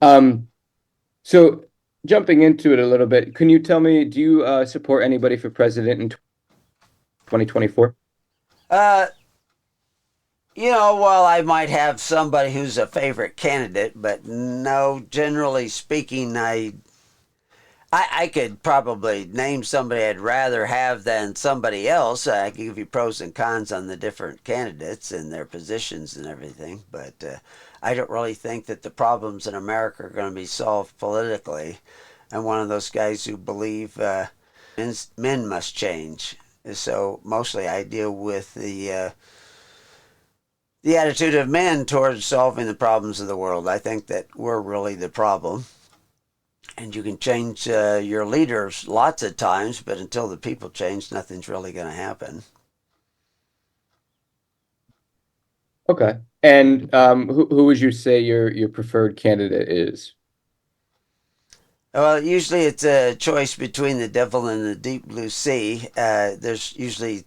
Um, so jumping into it a little bit, can you tell me, do you support anybody for president in 2024? Uh, well, I might have somebody who's a favorite candidate, but no, generally speaking, I could probably name somebody I'd rather have than somebody else. I could give you pros and cons on the different candidates and their positions and everything, but I don't really think that the problems in America are going to be solved politically. I'm one of those guys who believe men must change. So mostly I deal with the attitude of men towards solving the problems of the world. I think that we're really the problem. And you can change your leaders lots of times, but until the people change, nothing's really going to happen. Okay. And who would you say your preferred candidate is? Well, usually it's a choice between the devil and the deep blue sea. There's usually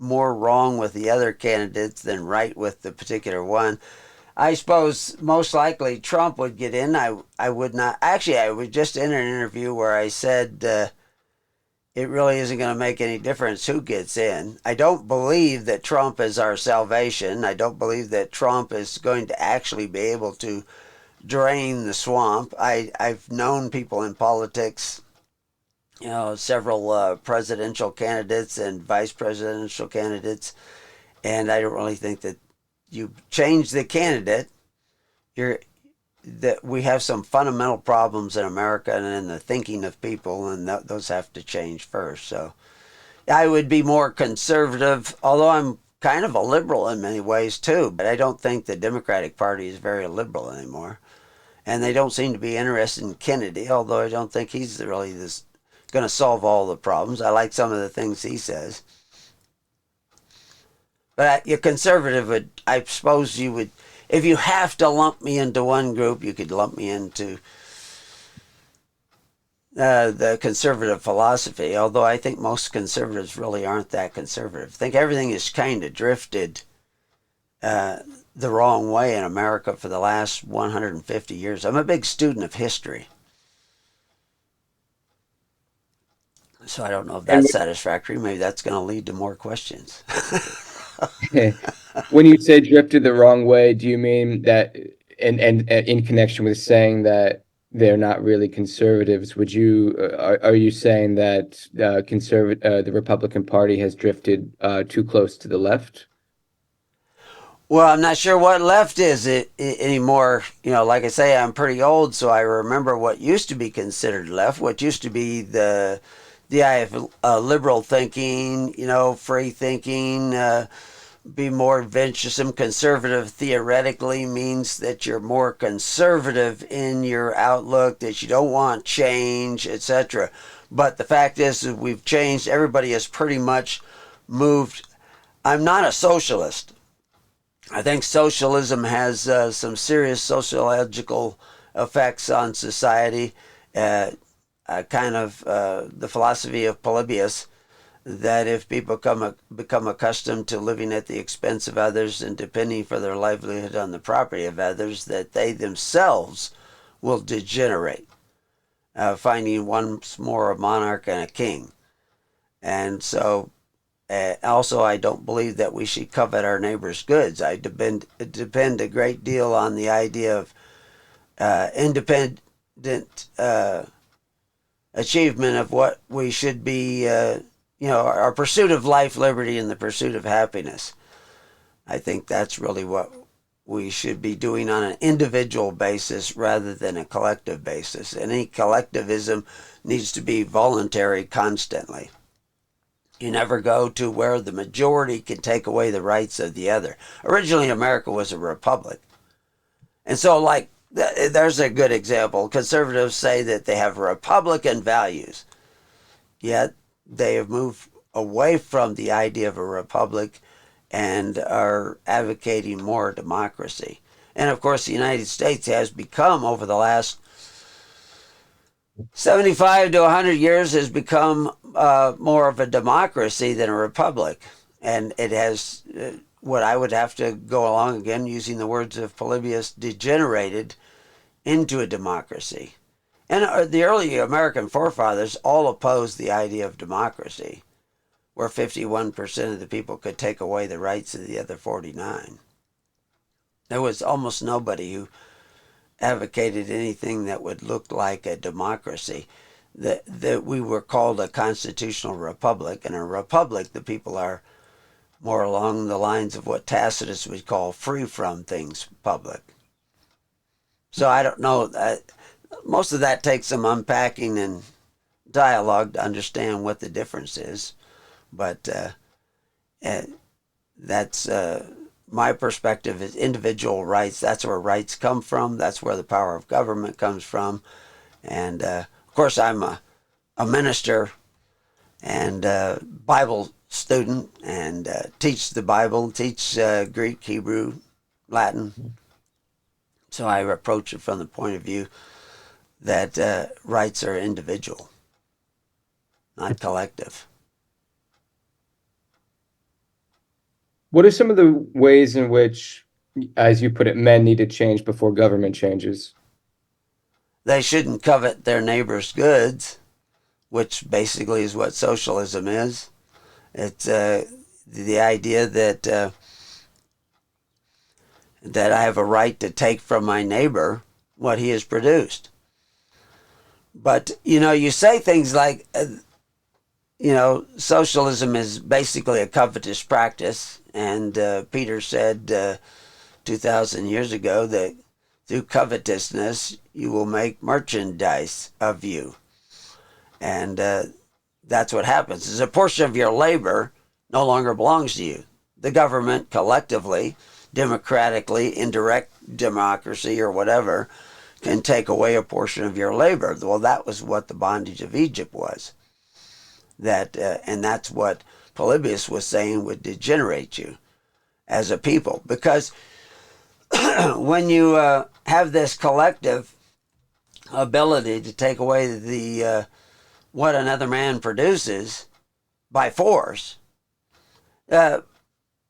more wrong with the other candidates than right with the particular one. I suppose most likely Trump would get in. I would not. Actually, I was just in an interview where I said it really isn't going to make any difference who gets in. I don't believe that Trump is our salvation. I don't believe that Trump is going to actually be able to drain the swamp. I've known people in politics, several presidential candidates and vice presidential candidates, and I don't really think that you change the candidate. You're that we have some fundamental problems in America and in the thinking of people, and those have to change first. So I would be more conservative, although I'm kind of a liberal in many ways too. But I don't think the Democratic Party is very liberal anymore, and they don't seem to be interested in Kennedy. Although I don't think he's really this going to solve all the problems. I like some of the things he says, but your conservative would, I suppose, you would. If you have to lump me into one group, you could lump me into the conservative philosophy, although I think most conservatives really aren't that conservative. I think everything has kind of drifted uh, the wrong way in America for the last 150 years. I'm a big student of history, so I don't know if And that's satisfactory. Maybe that's going to lead to more questions. when you say drifted the wrong way, do you mean that and in connection with saying that they're not really conservatives, would you are you saying that the Republican Party has drifted too close to the left? Well, I'm not sure what left is it anymore. Like I say, I'm pretty old, so I remember what used to be considered left, what used to be the eye of liberal thinking, free thinking, be more venturesome. Conservative theoretically means that you're more conservative in your outlook, that you don't want change, etc. But the fact is that we've changed. Everybody has pretty much moved. I'm not a socialist. I think socialism has some serious sociological effects on society. Uh, kind of the philosophy of Polybius that if people become accustomed to living at the expense of others and depending for their livelihood on the property of others, that they themselves will degenerate, finding once more a monarch and a king. And so, also, I don't believe that we should covet our neighbor's goods. I depend a great deal on the idea of independent uh, achievement of what we should be, our pursuit of life, liberty, and the pursuit of happiness. I think that's really what we should be doing on an individual basis rather than a collective basis. Any collectivism needs to be voluntary constantly. You never go to where the majority can take away the rights of the other. Originally, America was a republic. And so, like, there's a good example. Conservatives say that they have Republican values, yet they have moved away from the idea of a republic and are advocating more democracy. And of course, the United States has become, over the last 75 to 100 years, has become more of a democracy than a republic. And it has, what I would have to go along again, using the words of Polybius, degenerated into a democracy. And the early American forefathers all opposed the idea of democracy, where 51% of the people could take away the rights of the other 49. There was almost nobody who advocated anything that would look like a democracy. That we were called a constitutional republic. And a republic, the people are more along the lines of what Tacitus would call free from things public. So I don't know. Most of that takes some unpacking and dialogue to understand what the difference is. But that's my perspective is individual rights. That's where rights come from. That's where the power of government comes from. And of course, I'm a minister and Bible student and teach the Bible, teach Greek, Hebrew, Latin. So I approach it from the point of view that rights are individual, not collective. What are some of the ways in which, as you put it, men need to change before government changes? They shouldn't covet their neighbor's goods, which basically is what socialism is. It's the idea that I have a right to take from my neighbor what he has produced. But you say things like, socialism is basically a covetous practice, and Peter said 2,000 years ago that through covetousness you will make merchandise of you, and that's what happens. Is a portion of your labor no longer belongs to you. The government collectively, democratically, indirect democracy or whatever, can take away a portion of your labor. Well, that was what the bondage of Egypt was. And that's what Polybius was saying would degenerate you as a people, because when you have this collective ability to take away the what another man produces by force,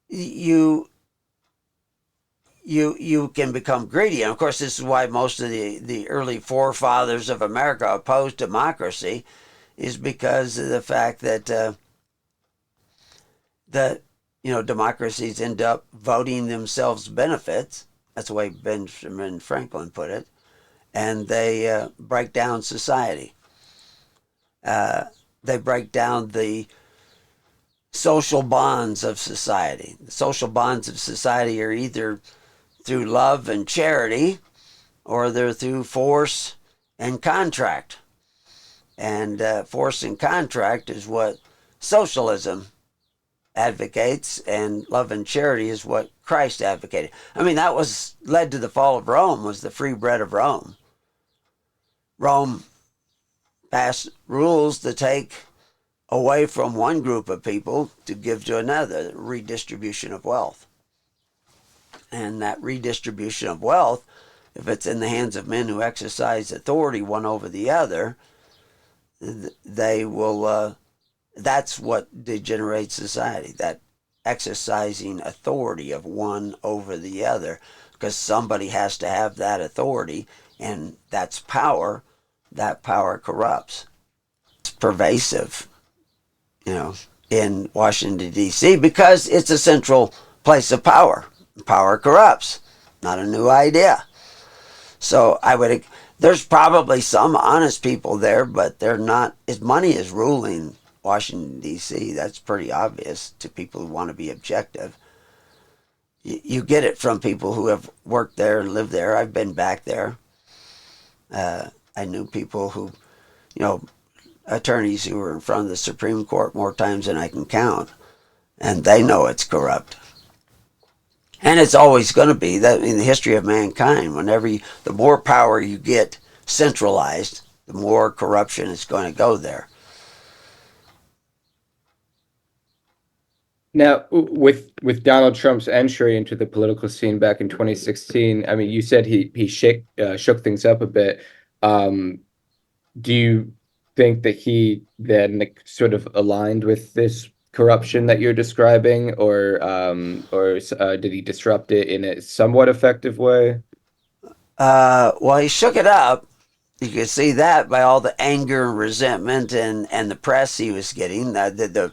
you you can become greedy. And of course, this is why most of the early forefathers of America opposed democracy, is because of the fact that democracies end up voting themselves benefits. That's the way Benjamin Franklin put it, and they break down society. They break down the social bonds of society. The social bonds of society are either through love and charity, or they're through force and contract. And force and contract is what socialism advocates, and love and charity is what Christ advocated. I mean, that was led to the fall of Rome, was the free bread of Rome. Rome passed rules to take away from one group of people to give to another, redistribution of wealth. And that redistribution of wealth, if it's in the hands of men who exercise authority one over the other, they will, that's what degenerates society, that exercising authority of one over the other, because somebody has to have that authority, and that's power. That power corrupts. It's pervasive, in Washington, D.C., because it's a central place of power. Power corrupts. Not a new idea. So there's probably some honest people there, but they're not. Money is ruling Washington, D.C. That's pretty obvious to people who want to be objective. You get it from people who have worked there and lived there. I've been back there. I knew people who, attorneys who were in front of the Supreme Court more times than I can count, and they know it's corrupt. And it's always going to be that in the history of mankind. The more power you get centralized, the more corruption is going to go there. Now, with Donald Trump's entry into the political scene back in 2016, I mean, you said he shook things up a bit. Do you think that he then sort of aligned with this corruption that you're describing, or did he disrupt it in a somewhat effective way? Well, he shook it up. You could see that by all the anger and resentment and the press he was getting. The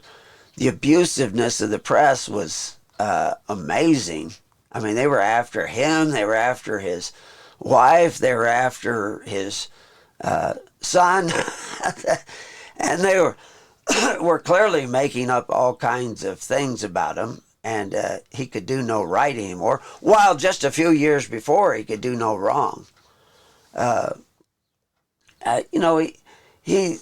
abusiveness of the press was amazing. I mean, they were after him. They were after his wife. They were after his son, and they were clearly making up all kinds of things about him. And he could do no right anymore. While just a few years before, he could do no wrong. Uh, you know, he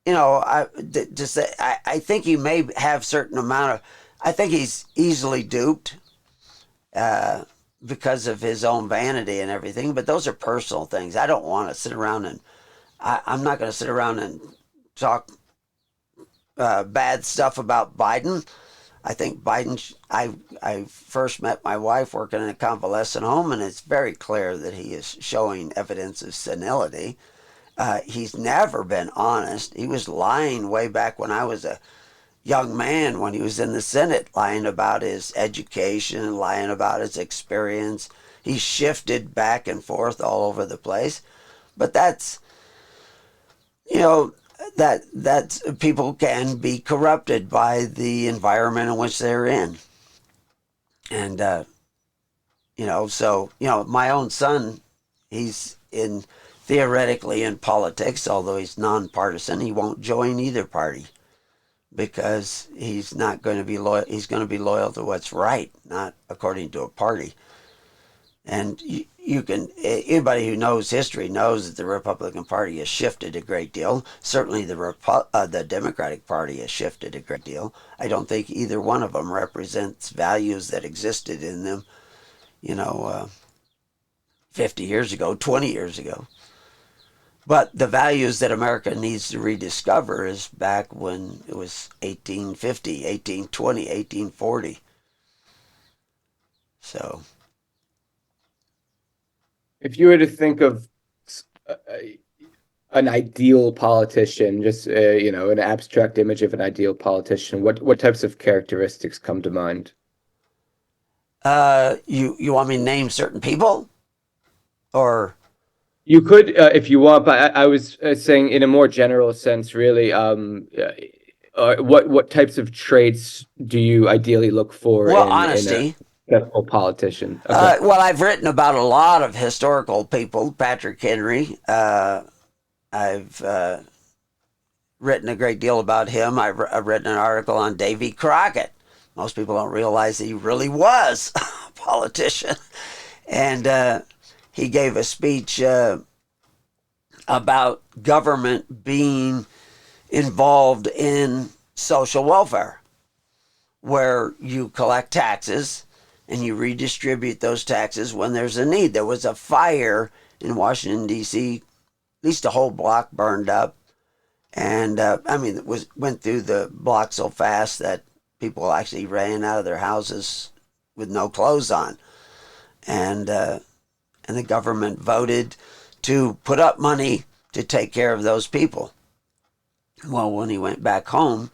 just say, I think he may have certain amount of. I think he's easily duped uh, because of his own vanity and everything. But those are personal things. I don't want to sit around and I'm not going to sit around and talk bad stuff about Biden. I think Biden. I first met my wife working in a convalescent home, and it's very clear that he is showing evidence of senility. He's never been honest. He was lying way back when I was a young man, when he was in the Senate, lying about his education, lying about his experience. He shifted back and forth all over the place. But that's, you know, that's people can be corrupted by the environment in which they're in. And, my own son, he's in theoretically in politics, although he's nonpartisan. He won't join either party because he's not going to be loyal. He's going to be loyal to what's right, not according to a party. And you can, anybody who knows history knows that the Republican Party has shifted a great deal. Certainly the Democratic Party has shifted a great deal. I don't think either one of them represents values that existed in them, 50 years ago, 20 years ago. But the values that America needs to rediscover is back when it was 1850, 1820, 1840. So, If you were to think of an ideal politician, just an abstract image of an ideal politician, what types of characteristics come to mind? you want me to name certain people, or You could, if you want, but I was saying in a more general sense, really. What types of traits do you ideally look for well, in a honesty. successful politician? Okay. Well, I've written about a lot of historical people. Patrick Henry. I've written a great deal about him. I've written an article on Davy Crockett. Most people don't realize that he really was a politician. And he gave a speech about government being involved in social welfare, where you collect taxes and you redistribute those taxes when there's a need. There was a fire in Washington, D.C., at least a whole block burned up. And went through the block so fast that people actually ran out of their houses with no clothes on. And the government voted to put up money to take care of those people. Well, when he went back home,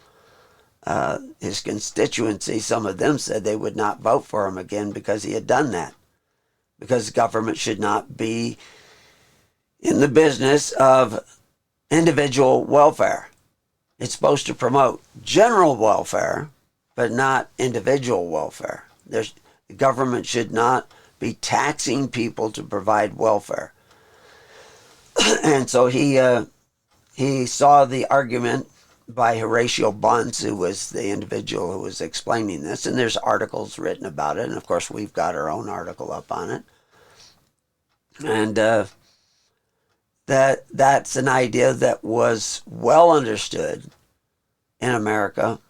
his constituency, some of them said they would not vote for him again because he had done that. Because government should not be in the business of individual welfare. It's supposed to promote general welfare, but not individual welfare. The government should not be taxing people to provide welfare. And so he saw the argument by Horatio Bunce, who was the individual who was explaining this, and there's articles written about it, and of course we've got our own article up on it. And that's an idea that was well understood in America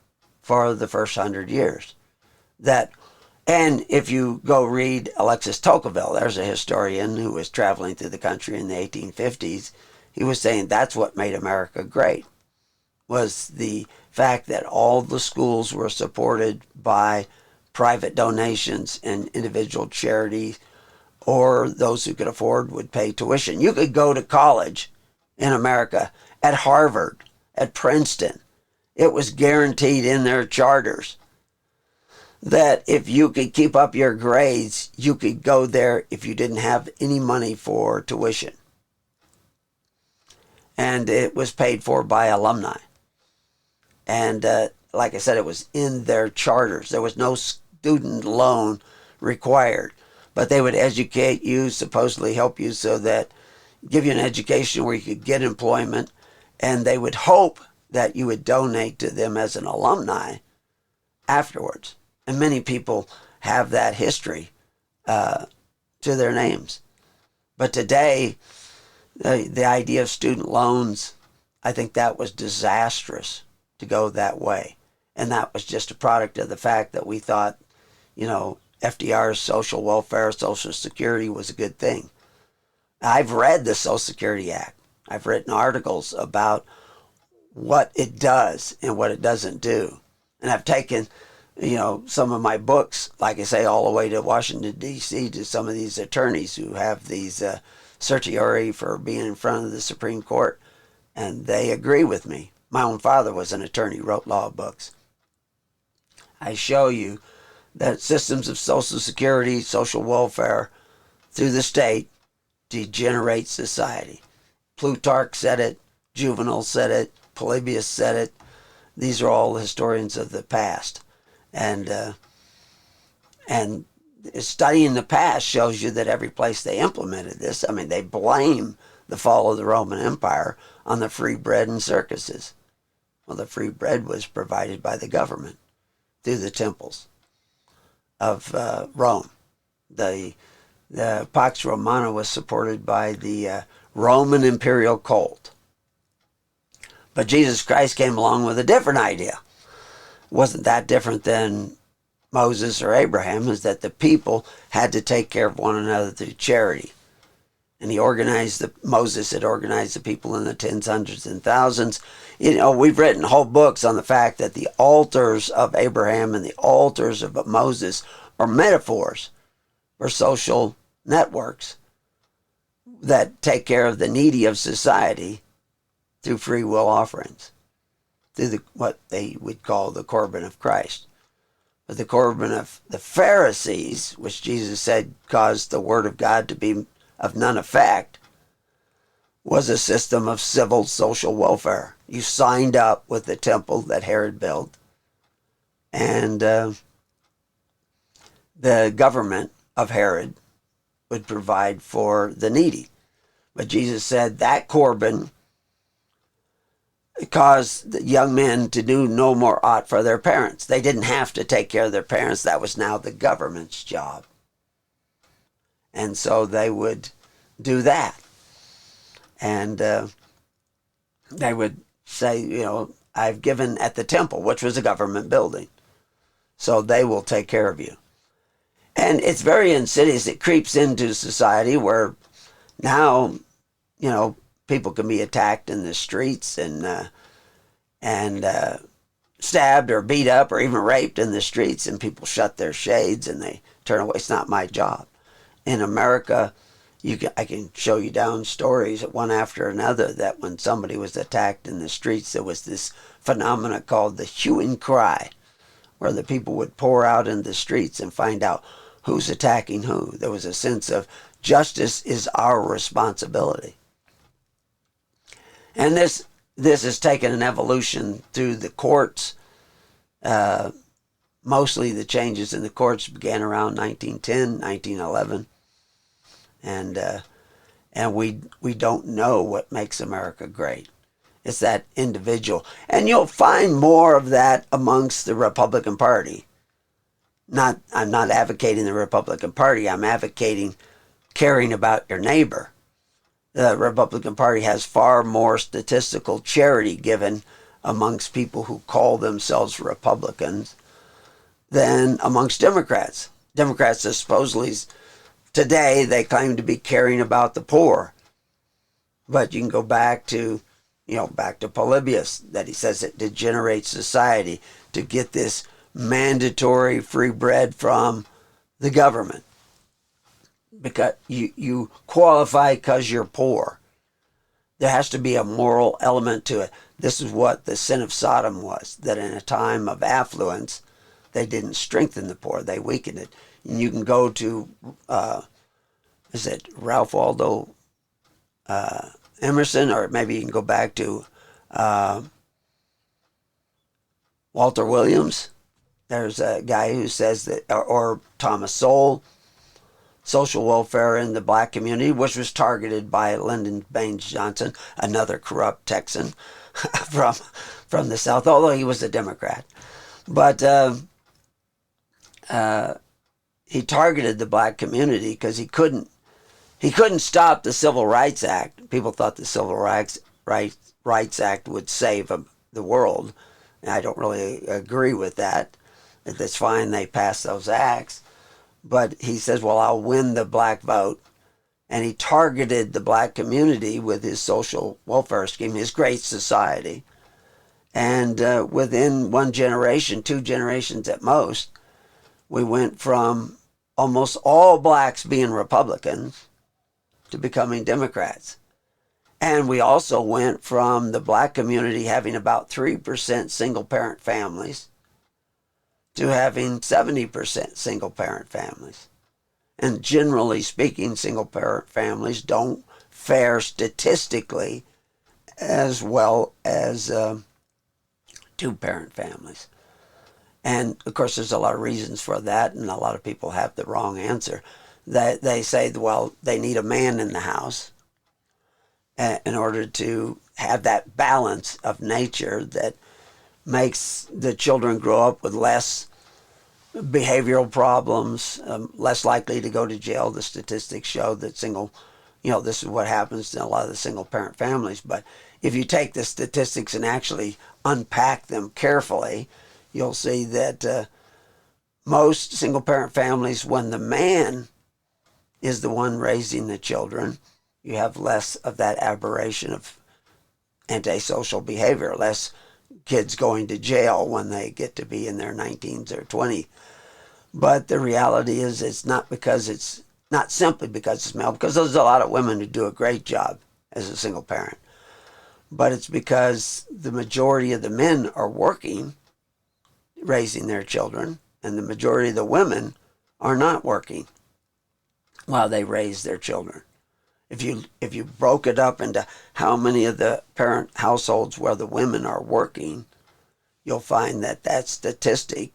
for the first 100 years. And if you go read Alexis Tocqueville, there's a historian who was traveling through the country in the 1850s. He was saying that's what made America great, was the fact that all the schools were supported by private donations and individual charities, or those who could afford would pay tuition. You could go to college in America at Harvard, at Princeton. It was guaranteed in their charters that if you could keep up your grades, you could go there if you didn't have any money for tuition. And it was paid for by alumni. And like I said, it was in their charters. There was no student loan required. But they would educate you, supposedly help you so that, give you an education where you could get employment. And they would hope that you would donate to them as an alumni afterwards. And many people have that history to their names. But today, the idea of student loans, I think that was disastrous to go that way. And that was just a product of the fact that we thought, FDR's social welfare, Social Security was a good thing. I've read the Social Security Act. I've written articles about what it does and what it doesn't do. And I've taken, some of my books, like I say, all the way to Washington, D.C., to some of these attorneys who have these certiorari for being in front of the Supreme Court, and they agree with me. My own father was an attorney, wrote law books. I show you that systems of Social Security, social welfare through the state degenerate society. Plutarch said it, Juvenal said it, Polybius said it. These are all historians of the past. And studying the past shows you that every place they implemented this, they blame the fall of the Roman Empire on the free bread and circuses. Well, the free bread was provided by the government through the temples of Rome. The Pax Romana was supported by the Roman imperial cult. But Jesus Christ came along with a different idea. It wasn't that different than Moses or Abraham, is that the people had to take care of one another through charity. And Moses had organized the people in the tens, hundreds, and thousands. We've written whole books on the fact that the altars of Abraham and the altars of Moses are metaphors for social networks that take care of the needy of society through free will offerings, through what they would call the Corban of Christ. But the Corban of the Pharisees, which Jesus said caused the word of God to be of none effect, was a system of civil social welfare. You signed up with the temple that Herod built, and the government of Herod would provide for the needy. But Jesus said that Corban caused the young men to do no more aught for their parents. They didn't have to take care of their parents. That was now the government's job. And so they would do that. And they would say, I've given at the temple, which was a government building. So they will take care of you. And it's very insidious. It creeps into society where now, people can be attacked in the streets and stabbed or beat up or even raped in the streets, and people shut their shades and they turn away. It's not my job. In America, I can show you down stories one after another that when somebody was attacked in the streets, there was this phenomena called the hue and cry, where the people would pour out in the streets and find out who's attacking who. There was a sense of justice is our responsibility. And this has taken an evolution through the courts. Mostly the changes in the courts began around 1910, 1911. And we don't know what makes America great. It's that individual. And you'll find more of that amongst the Republican Party. I'm not advocating the Republican Party. I'm advocating caring about your neighbor. The Republican Party has far more statistical charity given amongst people who call themselves Republicans than amongst Democrats. Democrats are supposedly, today, they claim to be caring about the poor. But you can go back to Polybius, that he says it degenerates society to get this mandatory free bread from the government. Because you qualify because you're poor. There has to be a moral element to it. This is what the sin of Sodom was, that in a time of affluence, They didn't strengthen the poor, they weakened it. And you can go to, is it Ralph Waldo Emerson, or maybe you can go back to Walter Williams. There's a guy who says that, or Thomas Sowell, social welfare in the black community, which was targeted by Lyndon Baines Johnson, another corrupt Texan from the South, although he was a Democrat. But he targeted the black community because he couldn't stop the Civil Rights Act. People thought the Civil Rights Act would save the world. And I don't really agree with that. It's fine they passed those acts. But he says, well, I'll win the black vote. And he targeted the black community with his social welfare scheme, his Great Society. And within one generation, 2 generations at most, we went from almost all blacks being Republicans to becoming Democrats. And we also went from the black community having about 3% single-parent families to having 70% single-parent families. And generally speaking, single-parent families don't fare statistically as well as two-parent families. And, of course, there's a lot of reasons for that, and a lot of people have the wrong answer. They say, well, they need a man in the house in order to have that balance of nature that makes the children grow up with less behavioral problems, less likely to go to jail. The statistics show that this is what happens in a lot of the single-parent families. But if you take the statistics and actually unpack them carefully, you'll see that most single-parent families, when the man is the one raising the children, you have less of that aberration of antisocial behavior, less kids going to jail when they get to be in their 19s or 20s. But the reality is it's not simply because it's male, because there's a lot of women who do a great job as a single parent. But it's because the majority of the men are working, raising their children, and the majority of the women are not working while they raise their children. If you broke it up into how many of the parent households where the women are working, you'll find that statistic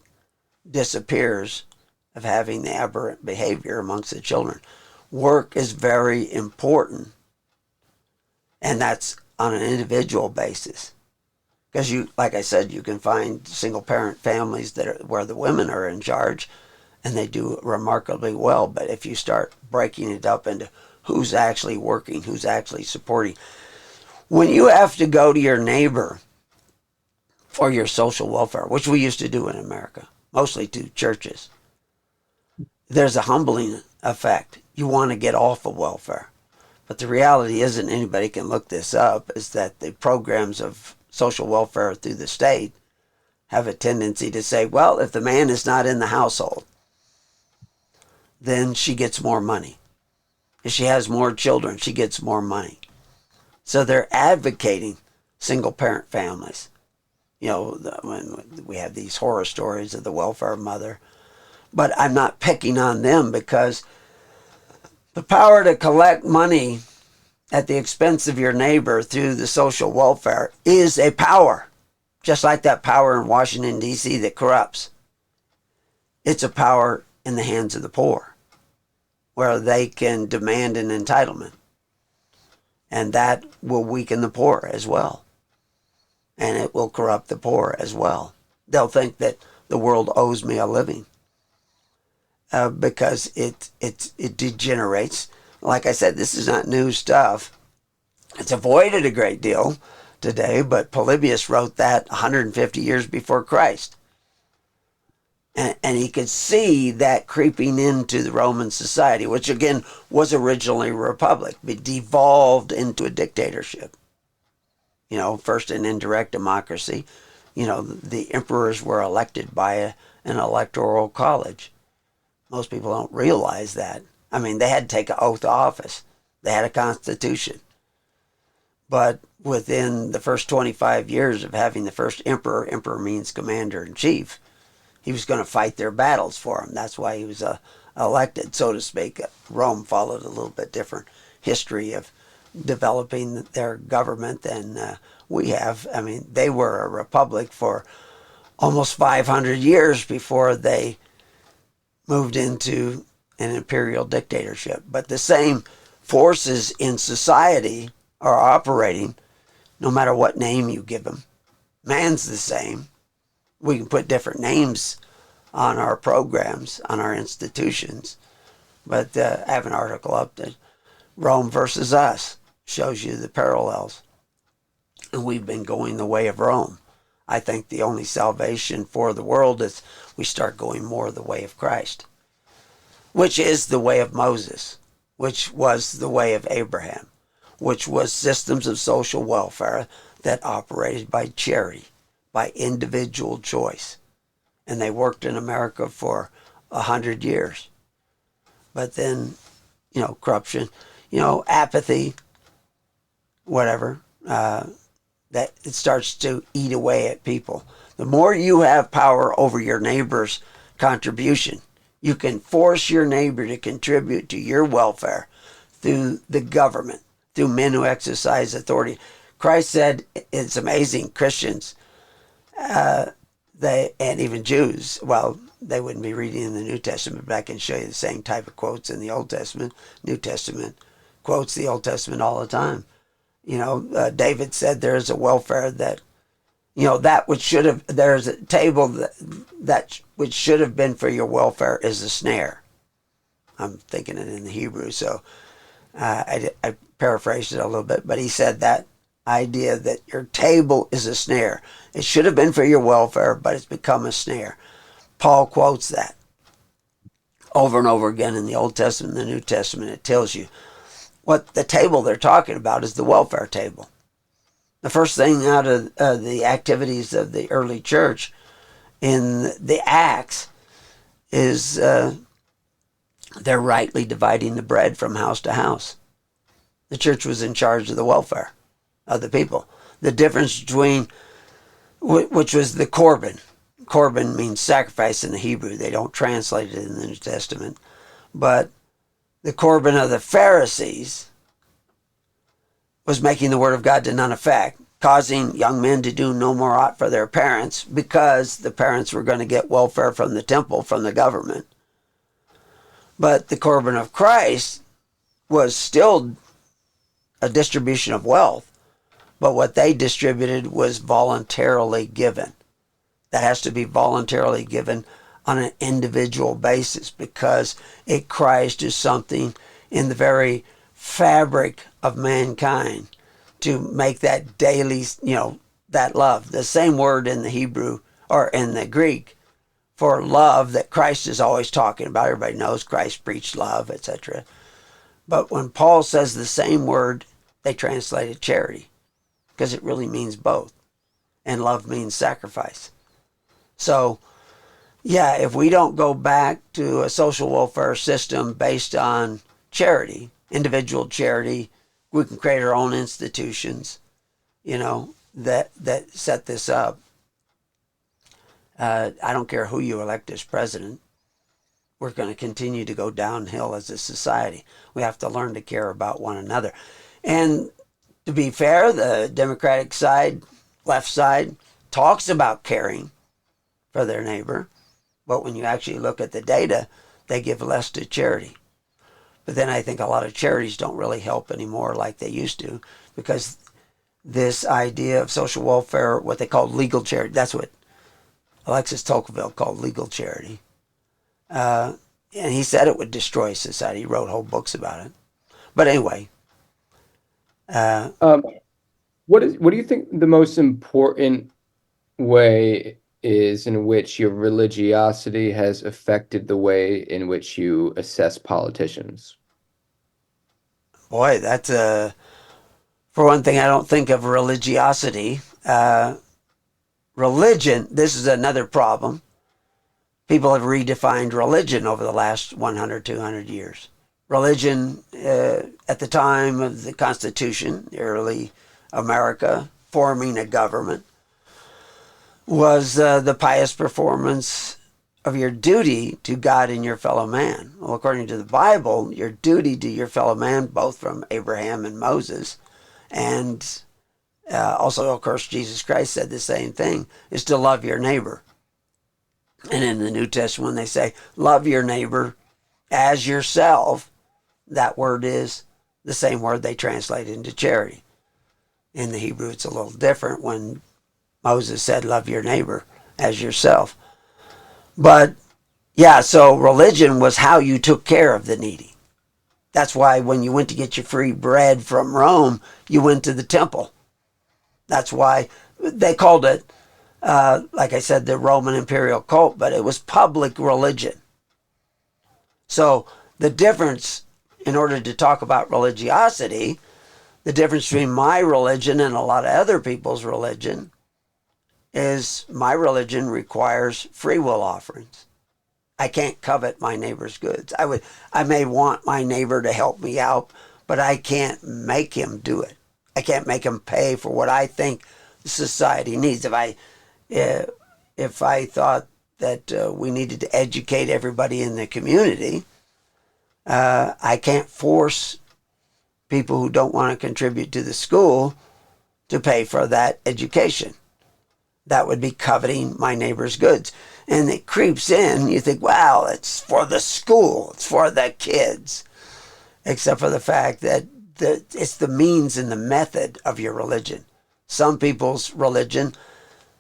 disappears of having the aberrant behavior amongst the children. Work is very important, and that's on an individual basis. Because like I said, you can find single-parent families where the women are in charge, and they do remarkably well. But if you start breaking it up into who's actually working, who's actually supporting, when you have to go to your neighbor for your social welfare, which we used to do in America, mostly to churches, there's a humbling effect. You want to get off of welfare. But the reality is, and anybody can look this up, is that the programs of social welfare through the state have a tendency to say, well, if the man is not in the household, then she gets more money. If she has more children, she gets more money. So they're advocating single-parent families. When we have these horror stories of the welfare mother. But I'm not picking on them, because the power to collect money at the expense of your neighbor through the social welfare is a power, just like that power in Washington, D.C. that corrupts. It's a power in the hands of the poor, where they can demand an entitlement. And that will weaken the poor as well. And it will corrupt the poor as well. They'll think that the world owes me a living. Because it degenerates. Like I said, this is not new stuff. It's avoided a great deal today, but Polybius wrote that 150 years before Christ. And he could see that creeping into the Roman society, which again was originally a republic, but devolved into a dictatorship. First an indirect democracy. The emperors were elected by an electoral college. Most people don't realize that. I mean, they had to take an oath of office. They had a constitution. But within the first 25 years of having the first emperor means commander-in-chief, He was going to fight their battles for them. That's why he was elected, so to speak. Rome followed a little bit different history of developing their government than we have. I mean, they were a republic for almost 500 years before they moved into an imperial dictatorship. But the same forces in society are operating no matter what name you give them. Man's the same. We can put different names on our programs, on our institutions. But I have an article up that Rome versus us shows you the parallels. And we've been going the way of Rome. I think the only salvation for the world is we start going more the way of Christ, which is the way of Moses, which was the way of Abraham, which was systems of social welfare that operated by charity, by individual choice. And they worked in America for 100 years. But then, corruption, apathy, whatever, that it starts to eat away at people. The more you have power over your neighbor's contribution, you can force your neighbor to contribute to your welfare through the government, through men who exercise authority. Christ said, it's amazing, Christians, and even Jews, well, they wouldn't be reading in the New Testament, but I can show you the same type of quotes in the Old Testament. New Testament quotes the Old Testament all the time. David said there is a welfare that, that which should have, there's a table that which should have been for your welfare is a snare. I'm thinking it in the Hebrew, so I paraphrased it a little bit, but he said that idea that your table is a snare. It should have been for your welfare, but it's become a snare. Paul quotes that over and over again in the Old Testament and the New Testament. It tells you what the table they're talking about is the welfare table. The first thing out of the activities of the early church in the Acts is they're rightly dividing the bread from house to house. The church was in charge of the welfare of the people. The difference between, which was the Corban. Corban means sacrifice in the Hebrew. They don't translate it in the New Testament. But the Corban of the Pharisees was making the word of God to none effect, causing young men to do no more ought for their parents because the parents were going to get welfare from the temple, from the government. But the Corban of Christ was still a distribution of wealth, but what they distributed was voluntarily given. That has to be voluntarily given on an individual basis because Christ is something in the very fabric of mankind to make that daily, that love. The same word in the Hebrew or in the Greek for love that Christ is always talking about. Everybody knows Christ preached love, etc. But when Paul says the same word, they translate it charity because it really means both. And love means sacrifice. So, yeah, if we don't go back to a social welfare system based on charity, individual charity, we can create our own institutions, that set this up. I don't care who you elect as president. We're going to continue to go downhill as a society. We have to learn to care about one another. And to be fair, the Democratic side, left side, talks about caring for their neighbor. But when you actually look at the data, they give less to charity. But then I think a lot of charities don't really help anymore like they used to because this idea of social welfare, what they call legal charity, that's what Alexis Tocqueville called legal charity. And he said it would destroy society. He wrote whole books about it. But anyway. What do you think the most important way is in which your religiosity has affected the way in which you assess politicians? Boy, that's for one thing, I don't think of religiosity. Religion, this is another problem. People have redefined religion over the last 100, 200 years. Religion, at the time of the Constitution, the early America, forming a government, was the pious performance of your duty to God and your fellow man. Well, according to the Bible, your duty to your fellow man, both from Abraham and Moses, and also, of course, Jesus Christ said the same thing, is to love your neighbor. And in the New Testament, when they say, love your neighbor as yourself, that word is the same word they translate into charity. In the Hebrew, it's a little different when Moses said, love your neighbor as yourself. But yeah, so religion was how you took care of the needy. That's why when you went to get your free bread from Rome, you went to the temple. That's why they called it, like I said, the Roman imperial cult, but it was public religion. So the difference, in order to talk about religiosity, the difference between my religion and a lot of other people's religion is my religion requires free will offerings. I can't covet my neighbor's goods. I may want my neighbor to help me out, but I can't make him do it. I can't make him pay for what I think society needs. If I thought that we needed to educate everybody in the community, I can't force people who don't want to contribute to the school to pay for that education. That would be coveting my neighbor's goods. And it creeps in. You think, wow, it's for the school. It's for the kids. Except for the fact that it's the means and the method of your religion. Some people's religion,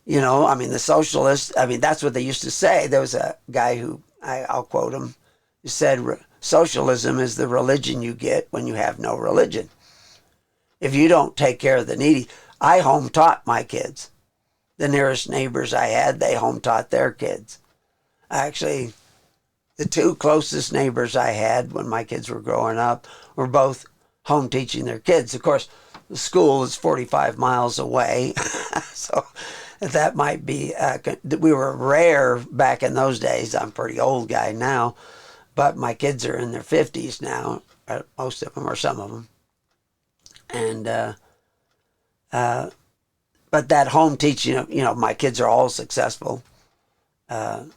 the socialists, that's what they used to say. There was a guy who, I'll quote him, who said, socialism is the religion you get when you have no religion. If you don't take care of the needy, I home taught my kids. The nearest neighbors I had, they home taught their kids. Actually, the two closest neighbors I had when my kids were growing up were both home teaching their kids. Of course, the school is 45 miles away, so that might be, we were rare back in those days. I'm a pretty old guy now, but my kids are in their 50s now, most of them or some of them. And, but that home teaching, my kids are all successful. But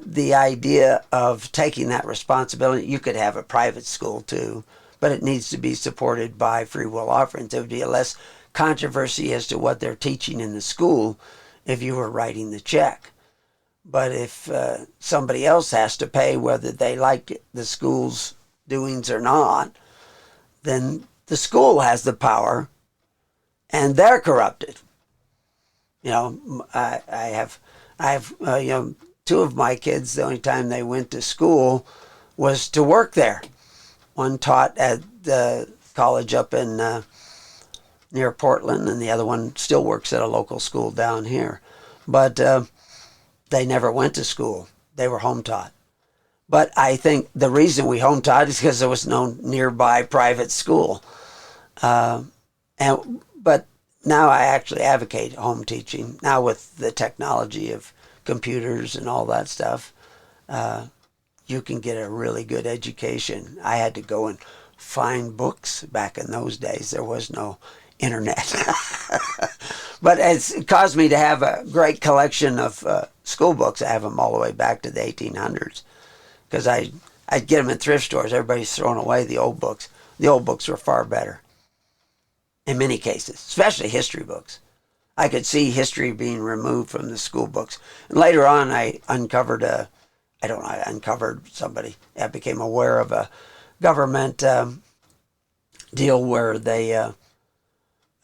the idea of taking that responsibility, you could have a private school too, but it needs to be supported by free will offerings. There would be a less controversy as to what they're teaching in the school if you were writing the check. But if somebody else has to pay whether they like the school's doings or not, then the school has the power and they're corrupted. I have two of my kids, the only time they went to school was to work there. One taught at the college up in near Portland, and the other one still works at a local school down here. But they never went to school. They were home taught. But I think the reason we home taught is because there was no nearby private school. But now I actually advocate home teaching. Now with the technology of computers and all that stuff, you can get a really good education. I had to go and find books back in those days. There was no internet. But it's caused me to have a great collection of school books. I have them all the way back to the 1800s. Because I'd get them in thrift stores. Everybody's throwing away the old books. The old books were far better. In many cases, especially history books. I could see history being removed from the school books. And later on, I uncovered somebody. I became aware of a government deal where they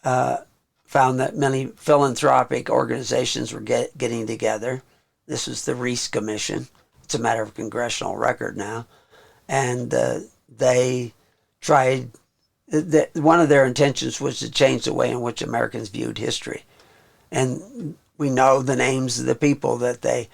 found that many philanthropic organizations were getting together. This was the Reese Commission. It's a matter of congressional record now. And they tried, one of their intentions was to change the way in which Americans viewed history. And we know the names of the people that they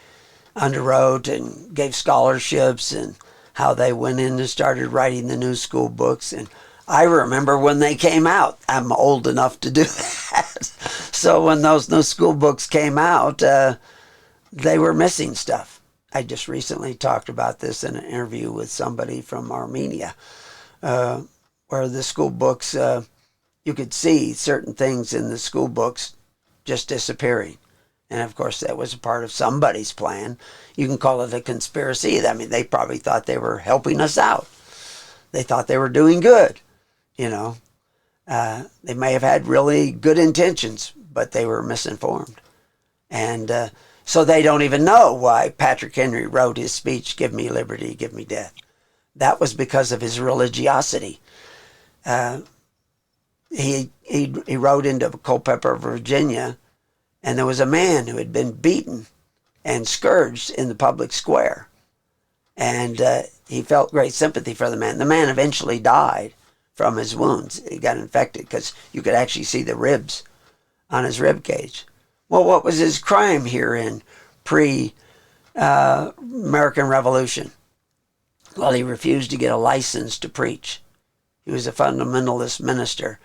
underwrote and gave scholarships and how they went in and started writing the new school books. And I remember when they came out. I'm old enough to do that. So when those new school books came out, they were missing stuff. I just recently talked about this in an interview with somebody from Armenia, where the school books, you could see certain things in the school books just disappearing. And of course, that was a part of somebody's plan. You can call it a conspiracy. I mean, they probably thought they were helping us out. They thought they were doing good, you know. They may have had really good intentions, but they were misinformed. And so they don't even know why Patrick Henry wrote his speech, "Give me liberty, give me death." That was because of his religiosity. He rode into Culpeper, Virginia, and there was a man who had been beaten and scourged in the public square. And he felt great sympathy for the man. The man eventually died from his wounds. He got infected because you could actually see the ribs on his rib cage. Well, what was his crime here in pre-American Revolution? Well, he refused to get a license to preach. He was a fundamentalist minister,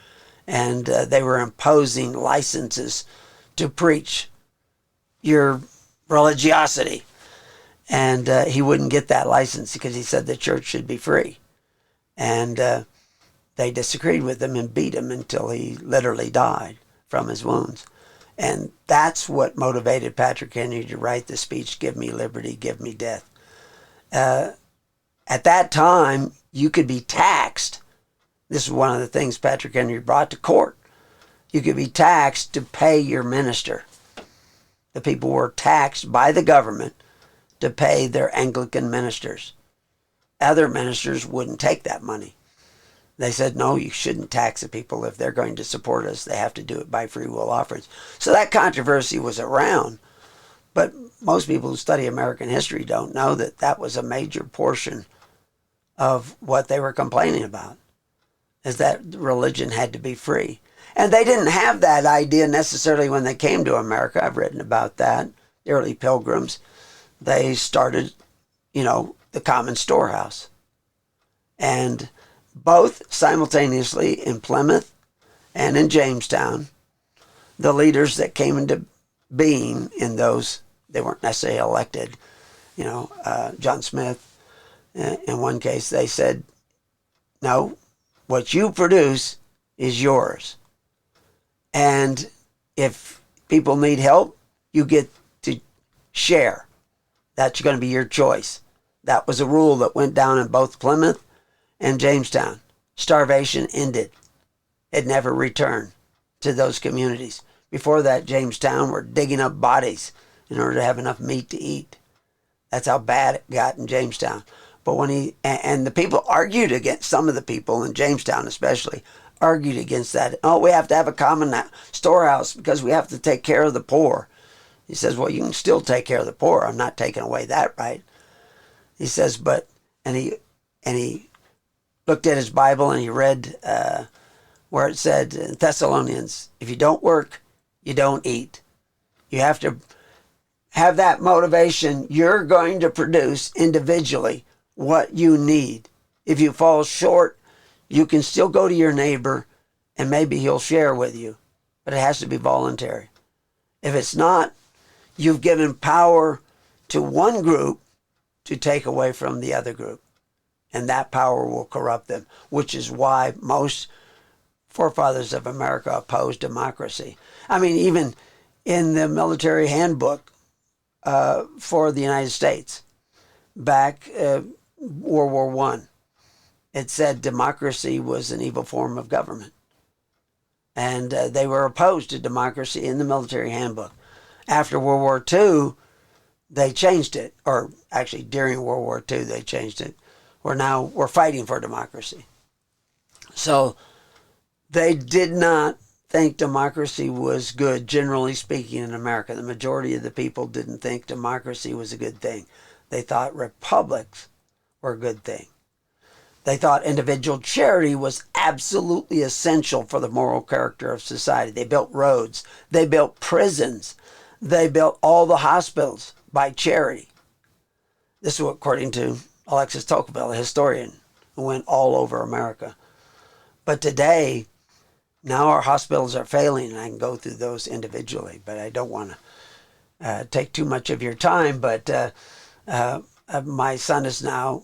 and they were imposing licenses to preach your religiosity. And he wouldn't get that license because he said the church should be free. And they disagreed with him and beat him until he literally died from his wounds. And that's what motivated Patrick Henry to write the speech, "Give me liberty, give me death." At that time, you could be taxed. This is one of the things Patrick Henry brought to court. You could be taxed to pay your minister. The people were taxed by the government to pay their Anglican ministers. Other ministers wouldn't take that money. They said, no, you shouldn't tax the people. If they're going to support us, they have to do it by free will offerings. So that controversy was around. But most people who study American history don't know that that was a major portion of what they were complaining about, is that religion had to be free. And they didn't have that idea necessarily when they came to America. I've written about that. The early pilgrims, they started, the common storehouse. And both simultaneously in Plymouth and in Jamestown, the leaders that came into being in those, they weren't necessarily elected. John Smith, in one case, they said, no, what you produce is yours. And if people need help, you get to share. That's going to be your choice. That was a rule that went down in both Plymouth and Jamestown. Starvation ended. It never returned to those communities. Before that, Jamestown were digging up bodies in order to have enough meat to eat. That's how bad it got in Jamestown. But and the people argued against, some of the people in Jamestown especially, argued against that. Oh, we have to have a common storehouse because we have to take care of the poor. He says, well, you can still take care of the poor. I'm not taking away that right. He says, and he looked at his Bible and he read where it said in Thessalonians, if you don't work, you don't eat. You have to have that motivation. You're going to produce individually what you need. If you fall short, you can still go to your neighbor and maybe he'll share with you, but it has to be voluntary. If it's not, you've given power to one group to take away from the other group, and that power will corrupt them, which is why most forefathers of America opposed democracy. I mean, even in the military handbook for the United States, back World War I, it said democracy was an evil form of government. And they were opposed to democracy in the military handbook. After World War II, they changed it. Or actually, during World War II, they changed it. We're fighting for democracy. So they did not think democracy was good, generally speaking, in America. The majority of the people didn't think democracy was a good thing. They thought republics were a good thing. They thought individual charity was absolutely essential for the moral character of society. They built roads. They built prisons. They built all the hospitals by charity. This is according to Alexis Tocqueville, a historian who went all over America. But today, now our hospitals are failing, and I can go through those individually, but I don't want to take too much of your time. But my son is now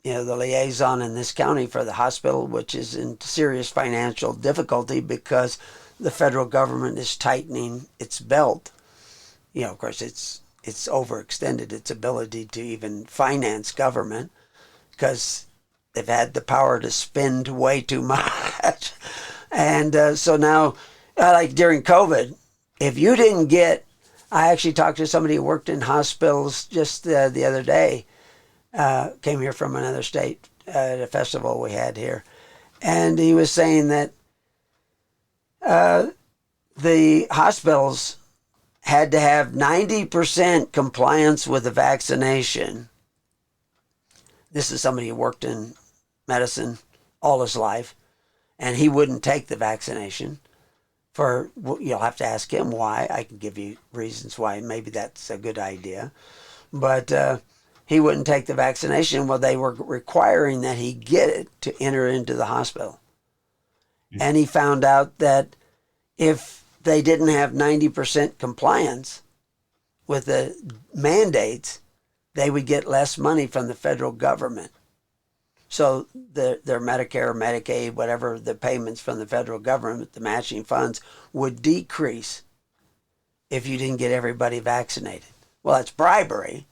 the liaison in this county for the hospital, which is in serious financial difficulty because the federal government is tightening its belt Of course, it's overextended its ability to even finance government because they've had the power to spend way too much. And so now, like during COVID, if you didn't get, I actually talked to somebody who worked in hospitals just the other day, came here from another state at a festival we had here. And he was saying that the hospitals had to have 90% compliance with the vaccination. This is somebody who worked in medicine all his life, and he wouldn't take the vaccination. You'll have to ask him why. I can give you reasons why. Maybe that's a good idea. But he wouldn't take the vaccination. Well, they were requiring that he get it to enter into the hospital. And he found out that if they didn't have 90% compliance with the mandates, they would get less money from the federal government. So their Medicare, Medicaid, whatever the payments from the federal government, the matching funds, would decrease if you didn't get everybody vaccinated. Well, that's bribery.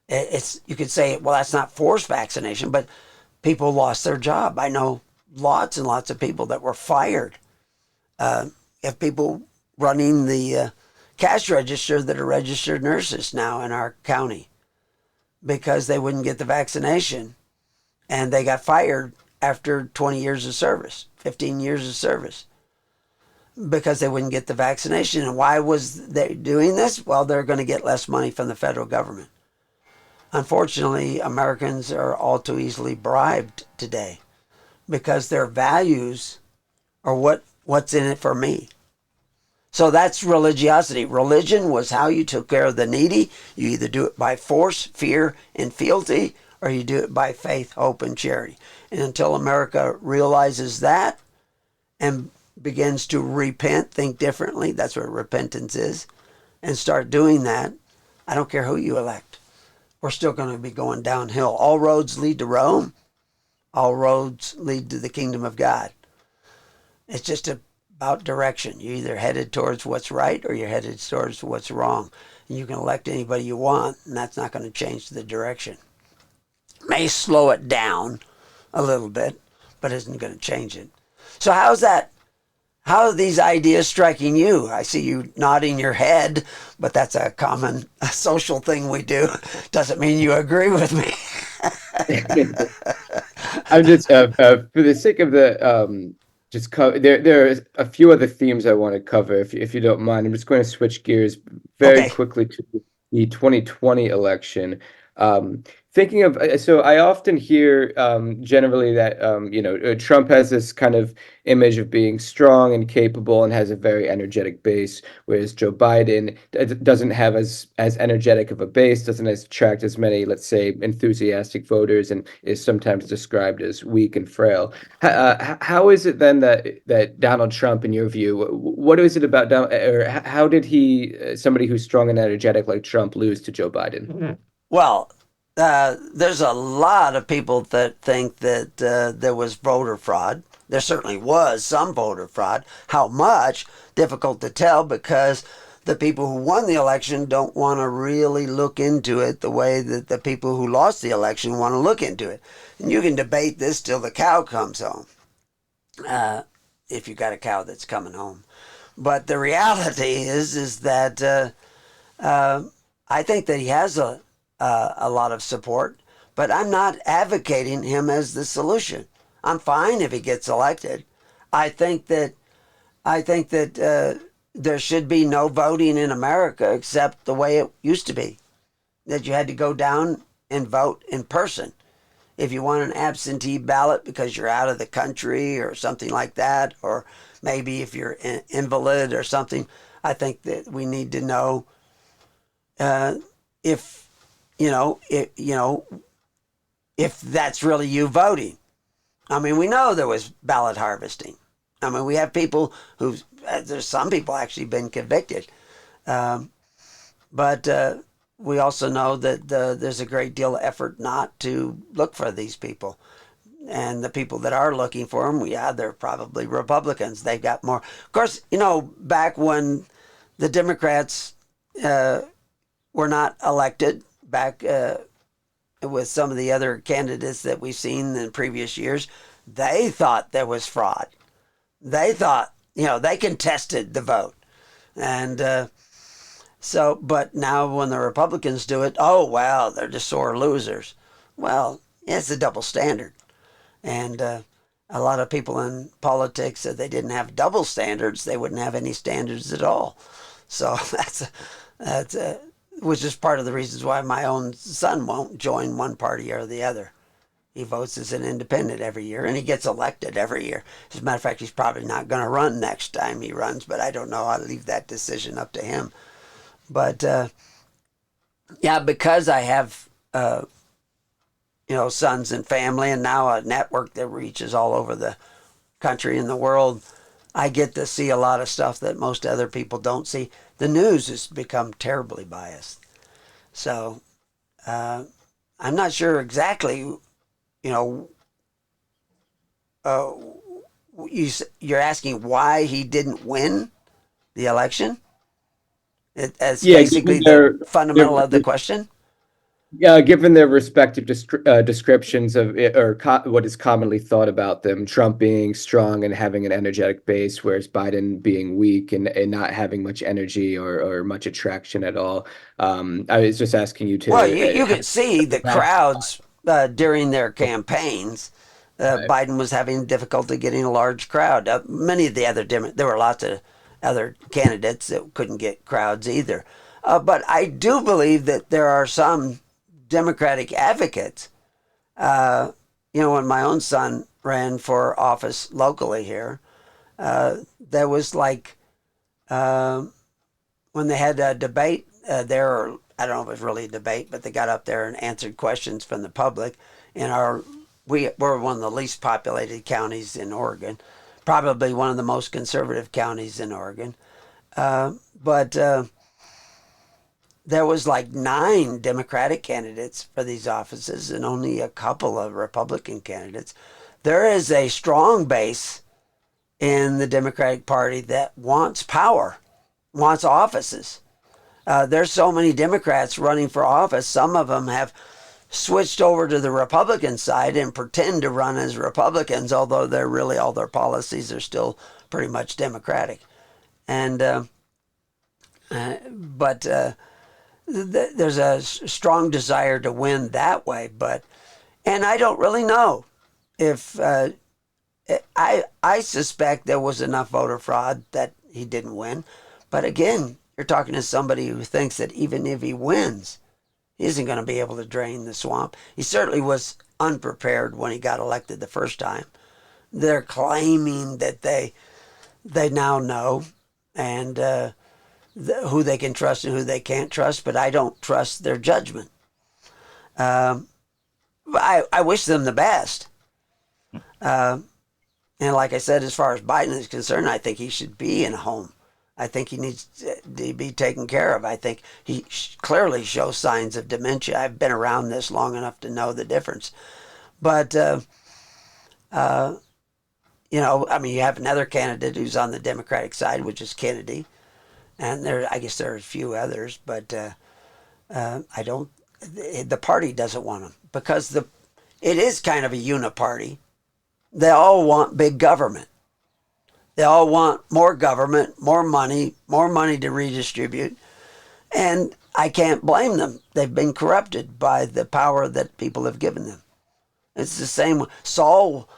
You could say, well, that's not forced vaccination, but people lost their job. I know lots and lots of people that were fired. Have people running the cash register that are registered nurses now in our county because they wouldn't get the vaccination, and they got fired after 20 years of service, 15 years of service, because they wouldn't get the vaccination. And why was they doing this? Well, they're going to get less money from the federal government. Unfortunately, Americans are all too easily bribed today because their values are what's in it for me. So that's religiosity. Religion was how you took care of the needy. You either do it by force, fear, and fealty, or you do it by faith, hope, and charity. And until America realizes that and begins to repent, think differently, that's what repentance is, and start doing that, I don't care who you elect. We're still going to be going downhill. All roads lead to Rome. All roads lead to the kingdom of God. It's just about direction. You're either headed towards what's right or you're headed towards what's wrong. And you can elect anybody you want, and that's not going to change the direction. May slow it down a little bit, but isn't going to change it. So how's that? How are these ideas striking you? I see you nodding your head, but that's a common social thing we do. Doesn't mean you agree with me. I'm just for the sake of the just there are a few other themes I want to cover if you don't mind. I'm just going to switch gears very Okay. quickly to the 2020 election. Thinking of so I often hear generally that Trump has this kind of image of being strong and capable and has a very energetic base, whereas Joe Biden doesn't have as energetic of a base, doesn't attract as many, let's say, enthusiastic voters, and is sometimes described as weak and frail. How is it then that Donald Trump, in your view, what is it about Donald, or how did he, somebody who's strong and energetic like Trump, lose to Joe Biden? Well, there's a lot of people that think that there was voter fraud. There certainly was some voter fraud. How much? Difficult to tell because the people who won the election don't want to really look into it the way that the people who lost the election want to look into it. And you can debate this till the cow comes home, if you got a cow that's coming home. But the reality is that I think that he has a lot of support, but I'm not advocating him as the solution. I'm fine if he gets elected. I think that there should be no voting in America except the way it used to be, that you had to go down and vote in person. If you want an absentee ballot because you're out of the country or something like that, or maybe if you're an invalid or something, I think that we need to know if if that's really you voting. I mean, we know there was ballot harvesting. I mean, we have people there's some people actually been convicted. But we also know that there's a great deal of effort not to look for these people. And the people that are looking for them, they're probably Republicans. They've got more. Of course, back when the Democrats uh, were not elected back with some of the other candidates that we've seen in previous years, they thought there was fraud. They thought, they contested the vote. And but now when the Republicans do it, oh, well, they're just sore losers. Well, it's a double standard. And a lot of people in politics said they didn't have double standards, they wouldn't have any standards at all. So that's which is part of the reasons why my own son won't join one party or the other. He votes as an independent every year, and he gets elected every year. As a matter of fact, he's probably not going to run next time he runs, but I don't know. I'll leave that decision up to him. But yeah, because I have sons and family, and now a network that reaches all over the country and the world, I get to see a lot of stuff that most other people don't see. The news has become terribly biased. So I'm not sure exactly, uh, you're asking why he didn't win the election? As Yeah, basically the fundamental of the question? given their respective descriptions of it, or what is commonly thought about them, Trump being strong and having an energetic base, whereas Biden being weak and not having much energy or much attraction at all. I was just asking you Well, to you could see the crowds during their campaigns. right. Biden was having difficulty getting a large crowd. Many of the other there were lots of other candidates that couldn't get crowds either. But I do believe that there are some Democratic advocates. When my own son ran for office locally here, there was like when they had a debate there, or I don't know if it was really a debate, but they got up there and answered questions from the public. And we're one of the least populated counties in Oregon, probably one of the most conservative counties in Oregon. But there was like 9 Democratic candidates for these offices and only a couple of Republican candidates. There is a strong base in the Democratic Party that wants power, wants offices. There's so many Democrats running for office. Some of them have switched over to the Republican side and pretend to run as Republicans, although they're really, all their policies are still pretty much Democratic. And but there's a strong desire to win that way. And I don't really know if I suspect there was enough voter fraud that he didn't win. But again, you're talking to somebody who thinks that even if he wins, he isn't going to be able to drain the swamp. He certainly was unprepared when he got elected the first time. They're claiming that they now know, and who they can trust and who they can't trust, but I don't trust their judgment. I wish them the best. And like I said, as far as Biden is concerned, I think he should be in a home. I think he needs to be taken care of. I think he clearly shows signs of dementia. I've been around this long enough to know the difference. But, I mean, you have another candidate who's on the Democratic side, which is Kennedy. And I guess there are a few others, but I don't. The party doesn't want them because it is kind of a uniparty. They all want big government. They all want more government, more money to redistribute, and I can't blame them. They've been corrupted by the power that people have given them. It's the same. Saul,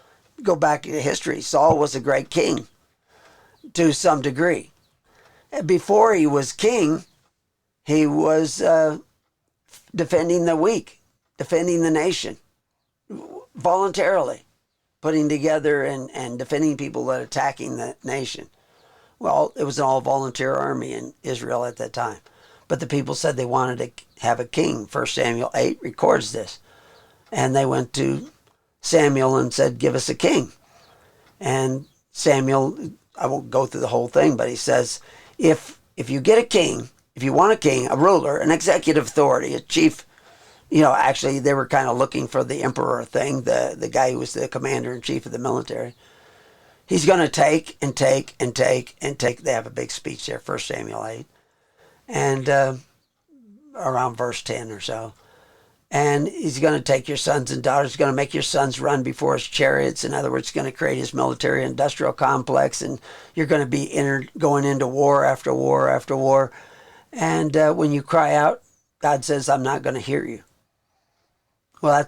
go back to history. Saul was a great king to some degree. Before he was king, he was defending the weak, defending the nation, voluntarily, putting together and defending people that are attacking the nation. Well, it was an all-volunteer army in Israel at that time. But the people said they wanted to have a king. 1 Samuel 8 records this. And they went to Samuel and said, give us a king. And Samuel, I won't go through the whole thing, but he says, if you get a king, if you want a king, a ruler, an executive authority, a chief, actually they were kind of looking for the emperor thing, the guy who was the commander-in-chief of the military. He's going to take and take and take and take. They have a big speech there, 1 Samuel 8. and around verse 10 or so. And he's going to take your sons and daughters, going to make your sons run before his chariots. In other words, he's going to create his military industrial complex, and you're going to be going into war after war after war. And when you cry out, God says, I'm not going to hear you. Well,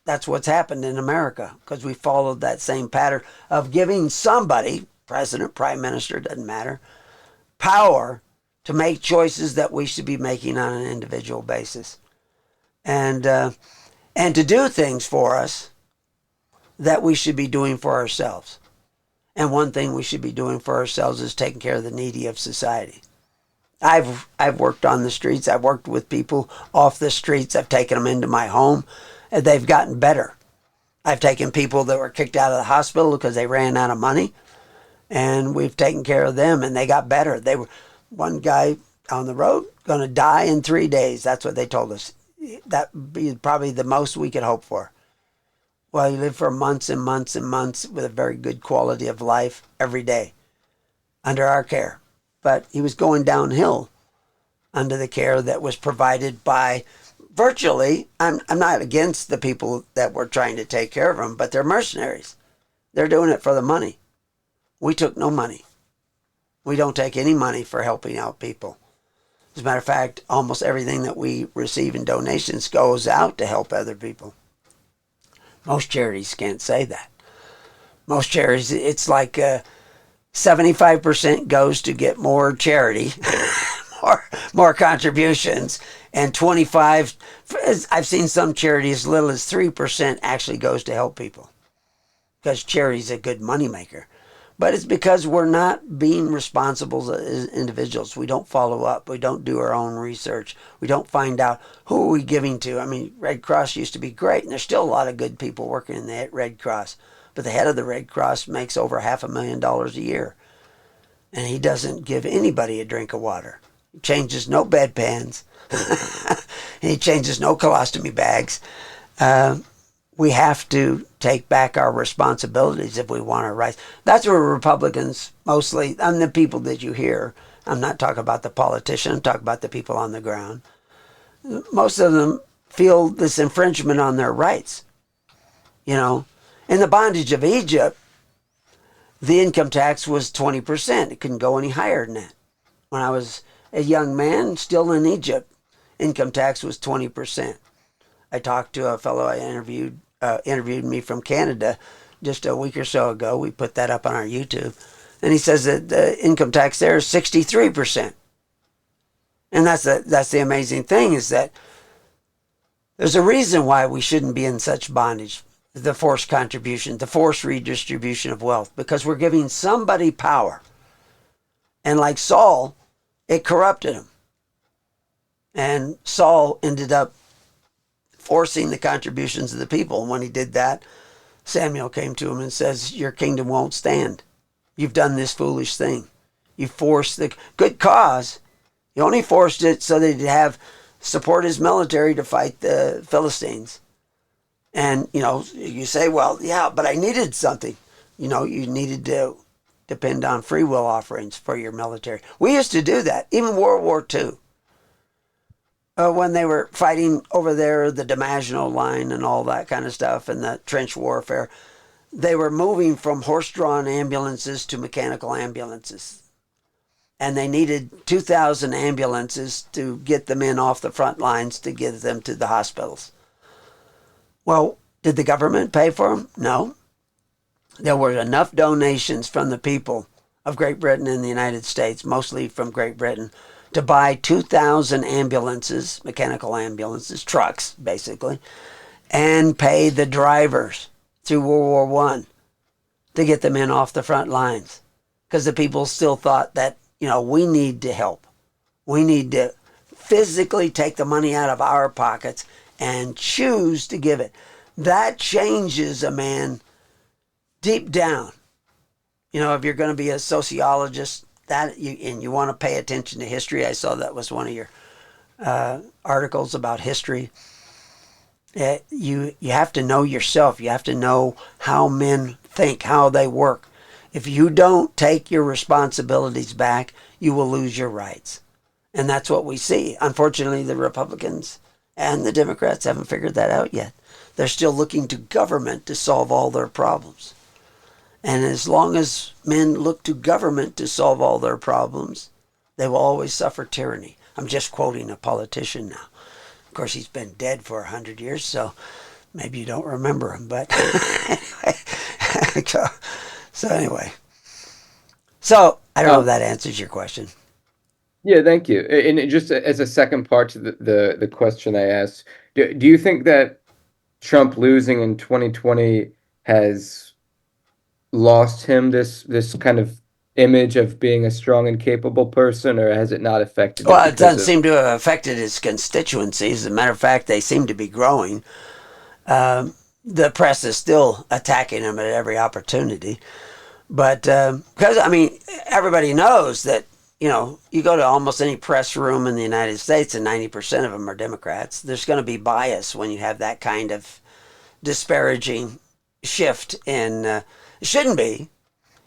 that's what's happened in America, because we followed that same pattern of giving somebody, president, prime minister, doesn't matter, power to make choices that we should be making on an individual basis. And to do things for us that we should be doing for ourselves. And one thing we should be doing for ourselves is taking care of the needy of society. I've worked on the streets. I've worked with people off the streets. I've taken them into my home, and they've gotten better. I've taken people that were kicked out of the hospital because they ran out of money, and we've taken care of them, and they got better. They were one guy on the road going to die in 3 days. That's what they told us. That would be probably the most we could hope for. Well, he lived for months and months and months with a very good quality of life every day under our care. But he was going downhill under the care that was provided by virtually, I'm not against the people that were trying to take care of him, but they're mercenaries. They're doing it for the money. We took no money. We don't take any money for helping out people. As a matter of fact, almost everything that we receive in donations goes out to help other people. Most charities can't say that. Most charities, it's like 75% goes to get more charity, more contributions, and 25, I've seen some charities as little as 3% actually goes to help people, because charity is a good moneymaker. But it's because we're not being responsible as individuals. We don't follow up. We don't do our own research. We don't find out who are we giving to. I mean, Red Cross used to be great, and there's still a lot of good people working in the Red Cross. But the head of the Red Cross makes over $500,000 a year, and he doesn't give anybody a drink of water. He changes no bedpans. He changes no colostomy bags. We have to take back our responsibilities if we want our rights. That's where Republicans mostly, I'm the people that you hear. I'm not talking about the politician. I'm talking about the people on the ground. Most of them feel this infringement on their rights. You know, in the bondage of Egypt, the income tax was 20%. It couldn't go any higher than that. When I was a young man, still in Egypt, income tax was 20%. I talked to a fellow I interviewed me from Canada just a week or so ago. We put that up on our YouTube. And he says that the income tax there is 63%. And that's the amazing thing, is that there's a reason why we shouldn't be in such bondage. The forced contribution, the forced redistribution of wealth, because we're giving somebody power. And like Saul, it corrupted him. And Saul ended up forcing the contributions of the people. And when he did that, Samuel came to him and says, your kingdom won't stand. You've done this foolish thing. You forced the good cause. You only forced it so that he'd have support his military to fight the Philistines. And, you know, you say, well, yeah, but I needed something. You know, you needed to depend on free will offerings for your military. We used to do that, even World War II. When they were fighting over there, the Maginot Line and all that kind of stuff, and the trench warfare, they were moving from horse-drawn ambulances to mechanical ambulances. And they needed 2,000 ambulances to get the men off the front lines to get them to the hospitals. Well, did the government pay for them? No. There were enough donations from the people of Great Britain and the United States, mostly from Great Britain, to buy 2,000 ambulances, mechanical ambulances, trucks, basically, and pay the drivers through World War I to get the men off the front lines. Because the people still thought that, you know, we need to help. We need to physically take the money out of our pockets and choose to give it. That changes a man deep down. You know, if you're going to be a sociologist, and you want to pay attention to history, I saw that was one of your articles about history. You have to know yourself. You have to know how men think, how they work. If you don't take your responsibilities back, you will lose your rights. And that's what we see. Unfortunately, the Republicans and the Democrats haven't figured that out yet. They're still looking to government to solve all their problems. And as long as men look to government to solve all their problems, they will always suffer tyranny. I'm just quoting a politician now. Of course, he's been dead for 100 years, so maybe you don't remember him. But anyway, so anyway. So I don't know if that answers your question. Yeah, thank you. And just as a second part to the question I asked, do you think that Trump losing in 2020 has lost him this kind of image of being a strong and capable person, or has it not affected it Well, it because doesn't of? seem to have affected his constituencies. As a matter of fact, they seem to be growing. The press is still attacking him at every opportunity. But because, I mean, everybody knows that, you go to almost any press room in the United States and 90% of them are Democrats. There's going to be bias when you have that kind of disparaging shift in, it shouldn't be.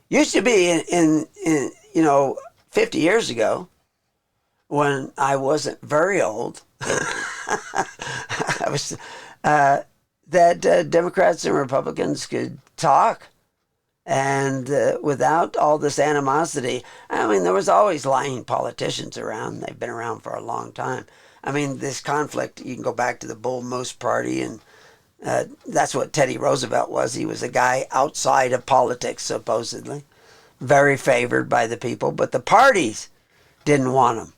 Used to be in 50 years ago when I wasn't very old. I was that Democrats and Republicans could talk, and without all this animosity. I mean, there was always lying politicians around. They've been around for a long time. I mean, this conflict, you can go back to the Bull Moose Party, and that's what Teddy Roosevelt was. He was a guy outside of politics, supposedly, very favored by the people, but the parties didn't want him.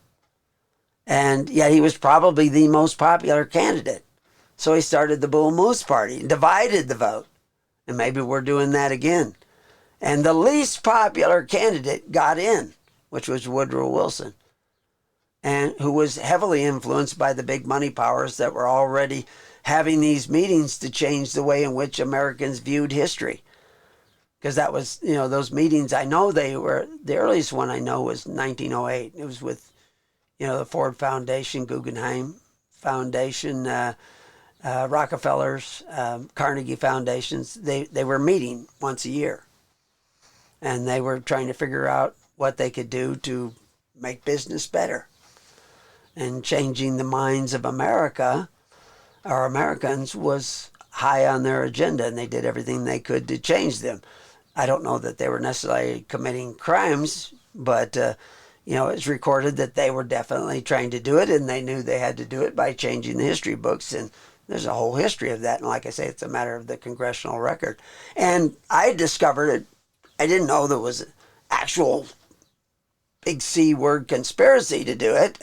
And yet he was probably the most popular candidate. So he started the Bull Moose Party and divided the vote. And maybe we're doing that again. And the least popular candidate got in, which was Woodrow Wilson, and who was heavily influenced by the big money powers that were already having these meetings to change the way in which Americans viewed history. Because that was, those meetings, I know they were, the earliest one I know was 1908. It was with, the Ford Foundation, Guggenheim Foundation, Rockefellers, Carnegie Foundations. They were meeting once a year. And they were trying to figure out what they could do to make business better. And changing the minds of America, or Americans, was high on their agenda, and they did everything they could to change them. I don't know that they were necessarily committing crimes, but it's recorded that they were definitely trying to do it, and they knew they had to do it by changing the history books. And there's a whole history of that. And like I say, it's a matter of the congressional record. And I discovered it. I didn't know there was an actual big C word conspiracy to do it.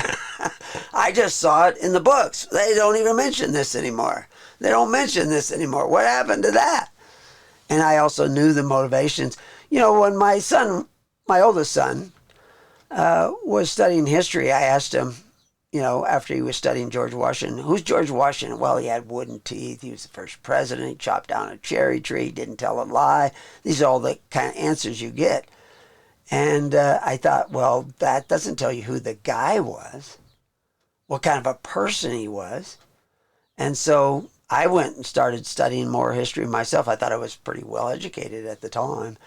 I just saw it in the books. They don't even mention this anymore. They don't mention this anymore. What happened to that? And I also knew the motivations. When my oldest son, was studying history, I asked him, after he was studying George Washington, who's George Washington? Well, he had wooden teeth. He was the first president. He chopped down a cherry tree, didn't tell a lie. These are all the kind of answers you get. And I thought, well, that doesn't tell you who the guy was, what kind of a person he was. And so I went and started studying more history myself. I thought I was pretty well educated at the time.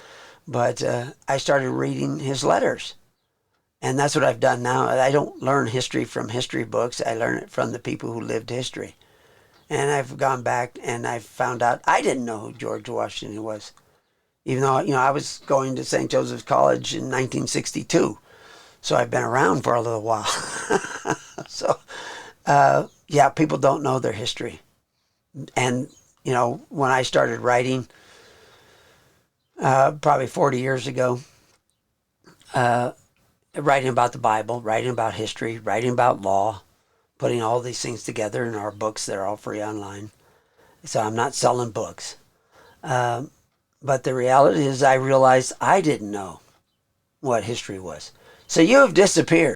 But I started reading his letters. And that's what I've done now. I don't learn history from history books. I learn it from the people who lived history. And I've gone back and I've found out I didn't know who George Washington was. Even though, I was going to St. Joseph's College in 1962. So I've been around for a little while. So, people don't know their history. And, when I started writing, probably 40 years ago, writing about the Bible, writing about history, writing about law, putting all these things together in our books. They're all free online. So I'm not selling books. But the reality is I realized I didn't know what history was. So you have disappeared.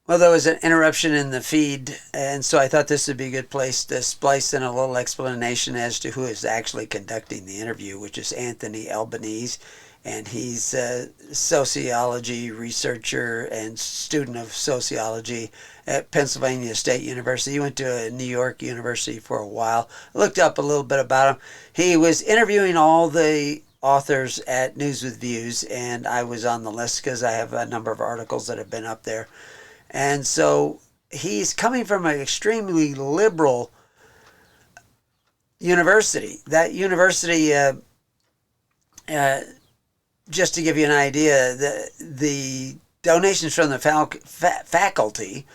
Well, there was an interruption in the feed, and so I thought this would be a good place to splice in a little explanation as to who is actually conducting the interview, which is Anthony Albanese. And he's a sociology researcher and student of sociology at Pennsylvania State University. He went to a New York university for a while. I looked up a little bit about him. He was interviewing all the authors at News with Views, and I was on the list because I have a number of articles that have been up there. And so he's coming from an extremely liberal university. That university, uh, just to give you an idea, the donations from the faculty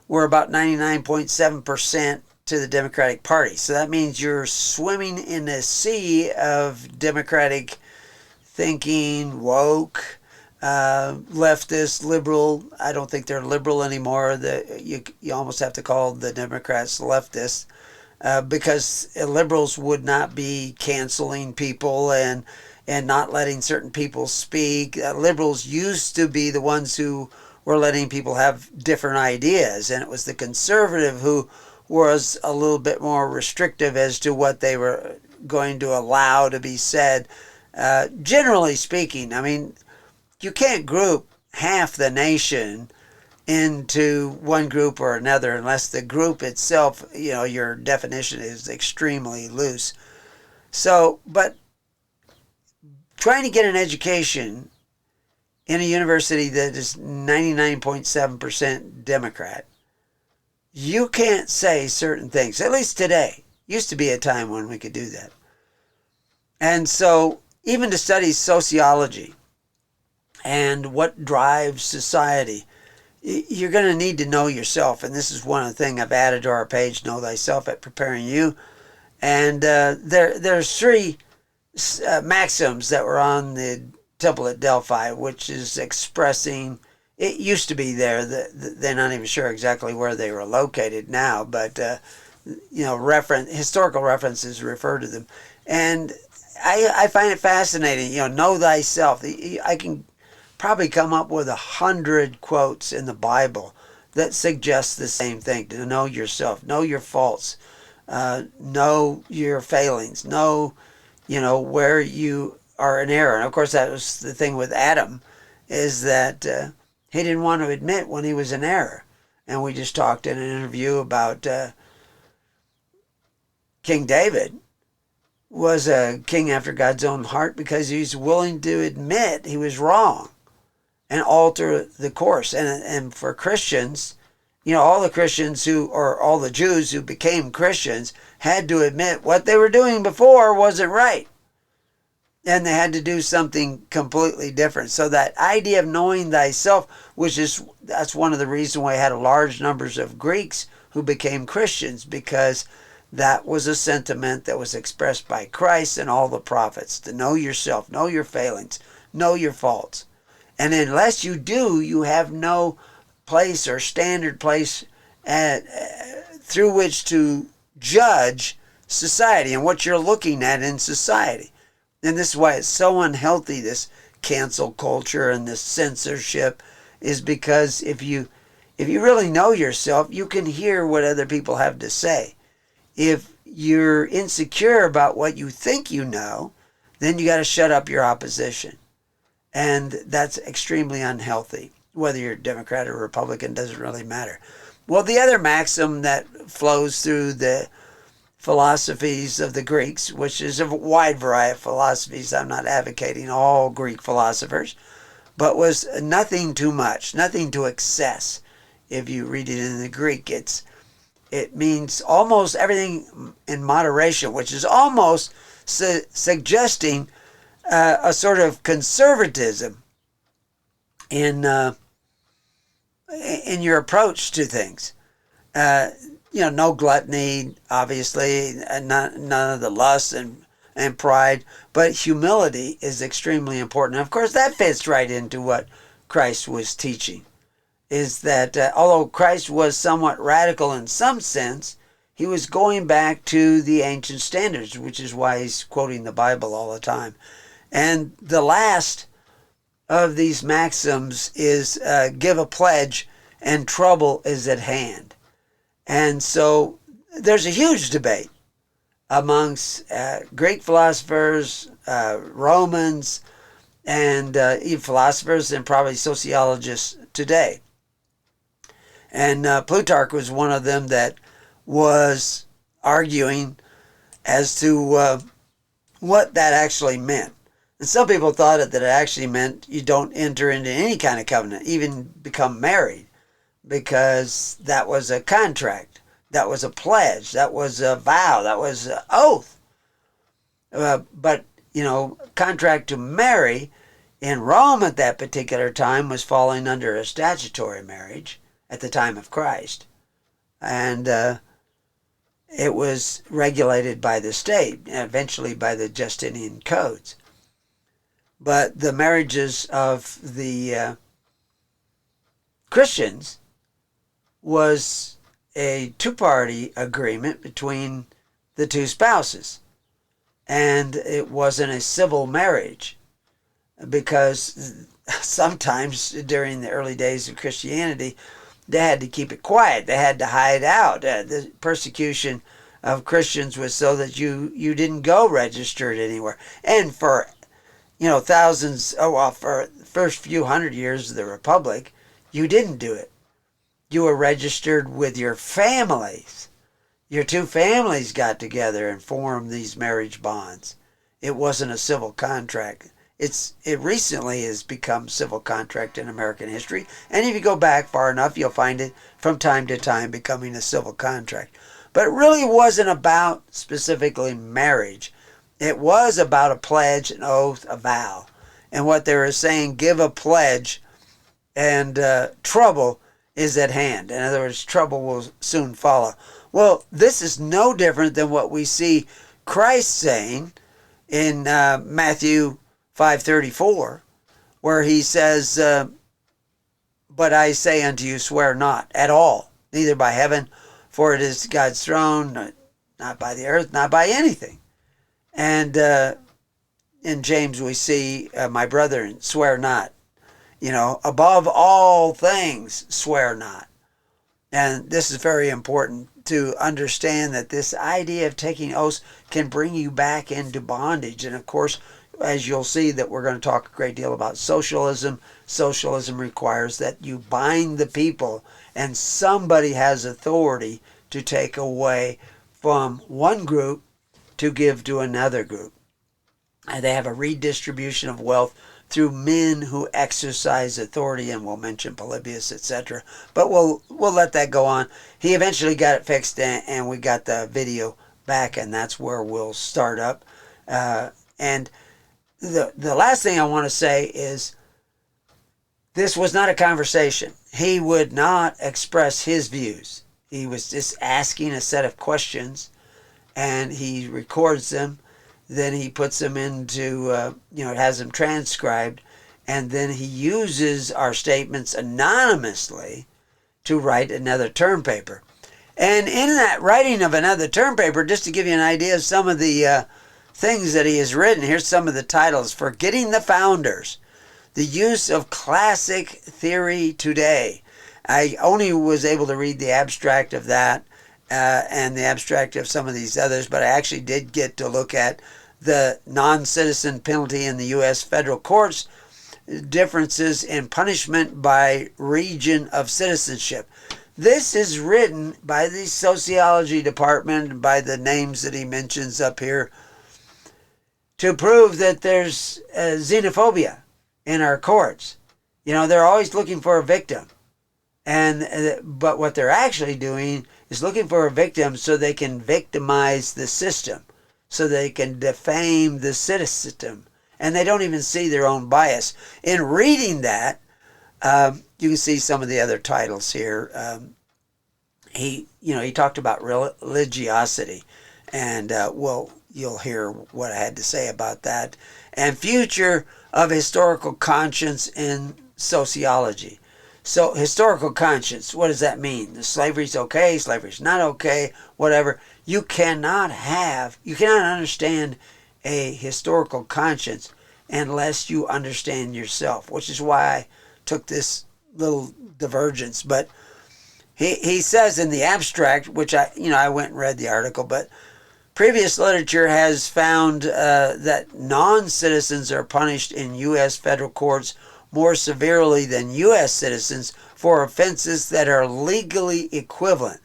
were about 99.7% to the Democratic Party. So that means you're swimming in a sea of Democratic thinking, woke, leftist, liberal. I don't think they're liberal anymore. You almost have to call the Democrats leftist, because liberals would not be canceling people and not letting certain people speak. Liberals used to be the ones who were letting people have different ideas, and it was the conservative who was a little bit more restrictive as to what they were going to allow to be said. Generally speaking, I mean, you can't group half the nation into one group or another unless the group itself, your definition is extremely loose. So, but trying to get an education in a university that is 99.7% Democrat, you can't say certain things, at least today. Used to be a time when we could do that. And so, even to study sociology and what drives society, you're going to need to know yourself. And this is one of the things I've added to our page, Know Thyself at Preparing You. And there's three maxims that were on the temple at Delphi, which is expressing, it used to be there, they're not even sure exactly where they were located now, but historical references refer to them. And I find it fascinating, know thyself. I can probably come up with 100 quotes in the Bible that suggest the same thing: to know yourself, know your faults, know your failings, know where you are in error. And of course, that was the thing with Adam, is that he didn't want to admit when he was in error. And we just talked in an interview about King David was a king after God's own heart because he's willing to admit he was wrong and alter the course. And for Christians, all the Christians all the Jews who became Christians had to admit what they were doing before wasn't right. And they had to do something completely different. So that idea of knowing thyself, that's one of the reasons why I had large numbers of Greeks who became Christians, because that was a sentiment that was expressed by Christ and all the prophets: to know yourself, know your failings, know your faults. And unless you do, you have no place or standard place through which to judge society and what you're looking at in society. And this is why it's so unhealthy, this cancel culture and this censorship, is because if you really know yourself, you can hear what other people have to say. If you're insecure about what you think you know, then you got to shut up your opposition. And that's extremely unhealthy. Whether you're Democrat or Republican doesn't really matter. Well, the other maxim that flows through the philosophies of the Greeks, which is a wide variety of philosophies, I'm not advocating all Greek philosophers, but was nothing too much, nothing to excess. If you read it in the Greek, it means almost everything in moderation, which is almost suggesting a sort of conservatism in your approach to things. No gluttony, obviously, and none of the lust and pride, but humility is extremely important. And of course, that fits right into what Christ was teaching, is that although Christ was somewhat radical in some sense, he was going back to the ancient standards, which is why he's quoting the Bible all the time. And the last of these maxims is give a pledge and trouble is at hand. And so there's a huge debate amongst Greek philosophers, Romans, and even philosophers and probably sociologists today. And Plutarch was one of them that was arguing as to what that actually meant. And some people thought that it actually meant you don't enter into any kind of covenant, even become married. because that was a contract, that was a pledge, that was a vow, that was an oath. But, contract to marry in Rome at that particular time was falling under a statutory marriage at the time of Christ. And it was regulated by the state, eventually by the Justinian codes. But the marriages of the Christians was a two-party agreement between the two spouses. And it wasn't a civil marriage, because sometimes during the early days of Christianity, they had to keep it quiet. They had to hide out. The persecution of Christians was so that you didn't go registered anywhere. And for thousands, for the first few hundred years of the Republic, you didn't do it. You were registered with your families. Your two families got together and formed these marriage bonds. It wasn't a civil contract. It recently has become civil contract in American history. And if you go back far enough, you'll find it from time to time becoming a civil contract. But it really wasn't about specifically marriage. It was about a pledge, an oath, a vow. And what they were saying, give a pledge and trouble is at hand. In other words, trouble will soon follow. Well, this is no different than what we see Christ saying in Matthew 5:34, where he says, but I say unto you, swear not at all, neither by heaven, for it is God's throne, not by the earth, not by anything. And in James we see, my brethren, swear not. Above all things, swear not. And this is very important to understand, that this idea of taking oaths can bring you back into bondage. And of course, as you'll see, that we're going to talk a great deal about socialism. Socialism requires that you bind the people, and somebody has authority to take away from one group to give to another group. And they have a redistribution of wealth through men who exercise authority, and we'll mention Polybius, etc. But we'll let that go on. He eventually got it fixed, and we got the video back, and that's where we'll start up. And the last thing I want to say is, this was not a conversation. He would not express his views. He was just asking a set of questions, and he records them. Then he puts them into, has them transcribed, and then he uses our statements anonymously to write another term paper. And in that writing of another term paper, just to give you an idea of some of the things that he has written, here's some of the titles: Forgetting the Founders, The Use of Classic Theory Today. I only was able to read the abstract of that and the abstract of some of these others, but I actually did get to look at the non-citizen penalty in the U.S. federal courts, differences in punishment by region of citizenship. This is written by the Sociology department, by the names that he mentions up here, to prove that there's xenophobia in our courts. They're always looking for a victim. But what they're actually doing is looking for a victim so they can victimize the system, so they can defame the system, and they don't even see their own bias. In reading that, you can see some of the other titles here. He talked about religiosity, and you'll hear what I had to say about that, and future of historical conscience in sociology. So historical conscience, what does that mean? The slavery's okay, slavery's not okay, whatever. You cannot understand a historical conscience unless you understand yourself, which is why I took this little divergence. But he says in the abstract, which I went and read the article, but previous literature has found that non-citizens are punished in U.S. federal courts more severely than U.S. citizens for offenses that are legally equivalent,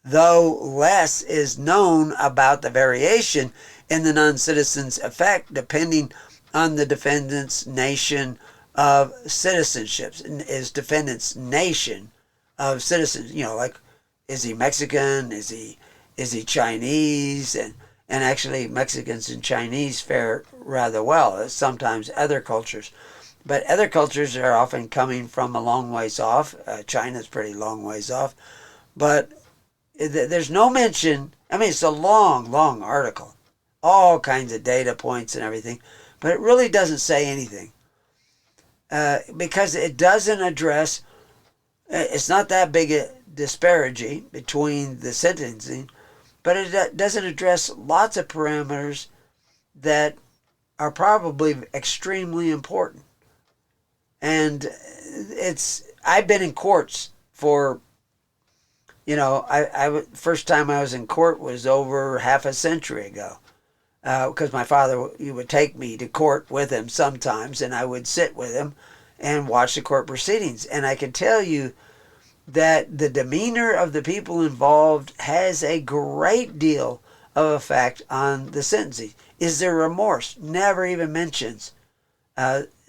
though less is known about the variation in the non-citizen's effect depending on the defendant's nation of citizenship. Is defendant's nation of citizens. Like, is he Mexican? Is he Chinese? And actually, Mexicans and Chinese fare rather well as sometimes other cultures. But other cultures are often coming from a long ways off. China's pretty long ways off. But there's no mention. I mean, it's a long, long article, all kinds of data points and everything, but it really doesn't say anything because it doesn't address. It's not that big a disparity between the sentencing, but it doesn't address lots of parameters that are probably extremely important. And I've been in courts for, first time I was in court was over half a century ago, because my father, he would take me to court with him sometimes, and I would sit with him and watch the court proceedings. And I can tell you that the demeanor of the people involved has a great deal of effect on the sentencing. Is there remorse? Never even mentions.